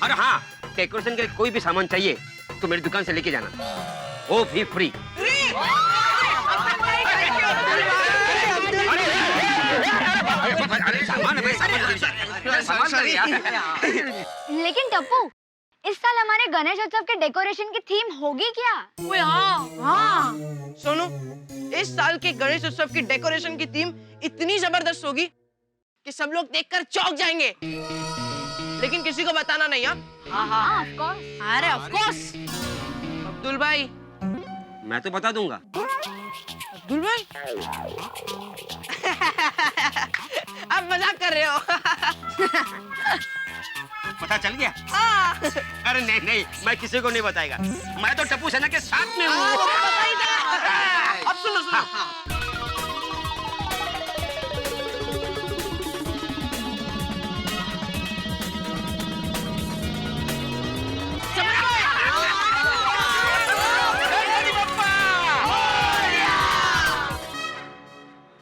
अरे हाँ, डेकोरेशन के लिए कोई भी सामान चाहिए तो मेरी दुकान से लेके जाना, वो भी फ्री। लेकिन टप्पू, इस साल हमारे गणेश उत्सव के डेकोरेशन की थीम होगी क्या? हाँ। सोनू, इस साल के गणेश उत्सव की डेकोरेशन की थीम इतनी जबरदस्त होगी कि सब लोग देखकर चौंक जाएंगे। लेकिन किसी को बताना नहीं। हाँ, ऑफ कोर्स। अरे ऑफ कोर्स। अब्दुल भाई। मैं तो बता दूंगा। अब्दुल भाई, आप मजाक कर रहे हो। पता चल गया? अरे नहीं नहीं, मैं किसी को नहीं बताएगा। मैं तो टप्पू सेना के साथ में हूँ। अब सुनो।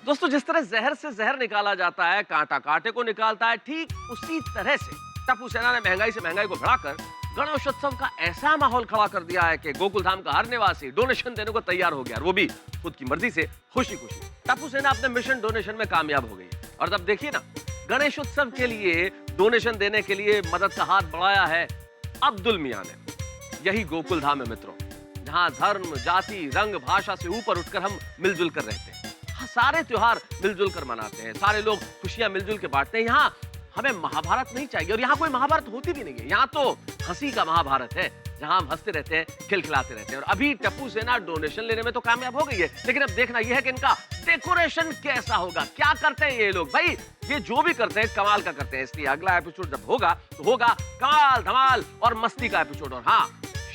दोस्तों, जिस तरह जहर से जहर निकाला जाता है, कांटा कांटे को निकालता है, ठीक उसी तरह से टप्पू सेना ने महंगाई से महंगाई को बढ़ाकर गणेशोत्सव का ऐसा माहौल खड़ा कर दिया है कि गोकुलधाम का हर निवासी डोनेशन देने को तैयार हो गया, वो भी खुद की मर्जी से, खुशी खुशी। टप्पू सेना अपने मिशन डोनेशन में कामयाब हो गई। और तब देखिए ना, गणेशोत्सव के लिए डोनेशन देने के लिए मदद का हाथ बढ़ाया है अब्दुल मियां ने। यही गोकुलधाम है मित्रों, जहां धर्म, जाति, रंग, भाषा से ऊपर उठकर हम मिलजुल कर रहते हैं। सारे त्योहार मिलजुल कर मनाते हैं, सारे लोग खुशियां मिलजुल के बांटते हैं। यहाँ हमें महाभारत नहीं चाहिए, और यहाँ कोई महाभारत होती भी नहीं है। यहाँ तो हंसी का महाभारत है, जहाँ हम हंसते रहते हैं, खिलखिलाते रहते हैं। और अभी टप्पू सेना डोनेशन लेने में तो कामयाब हो गई है, लेकिन अब देखना यह है कि इनका डेकोरेशन कैसा होगा, क्या करते हैं ये लोग। भाई ये जो भी करते हैं कमाल का करते हैं, इसलिए अगला एपिसोड जब होगा तो होगा कमाल धमाल और मस्ती का एपिसोड। और हाँ,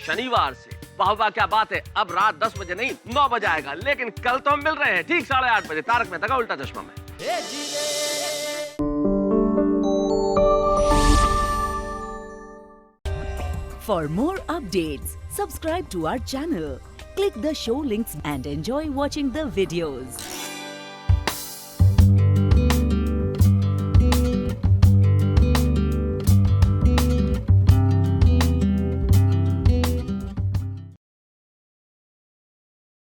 शनिवार से वाह क्या बात है, अब रात 10 बजे नहीं 9 बजे आएगा, लेकिन कल तो हम मिल रहे हैं ठीक 8:30 बजे तारक मेहता का उल्टा चश्मा में। For more updates, subscribe to our channel, click the show links and enjoy watching the videos.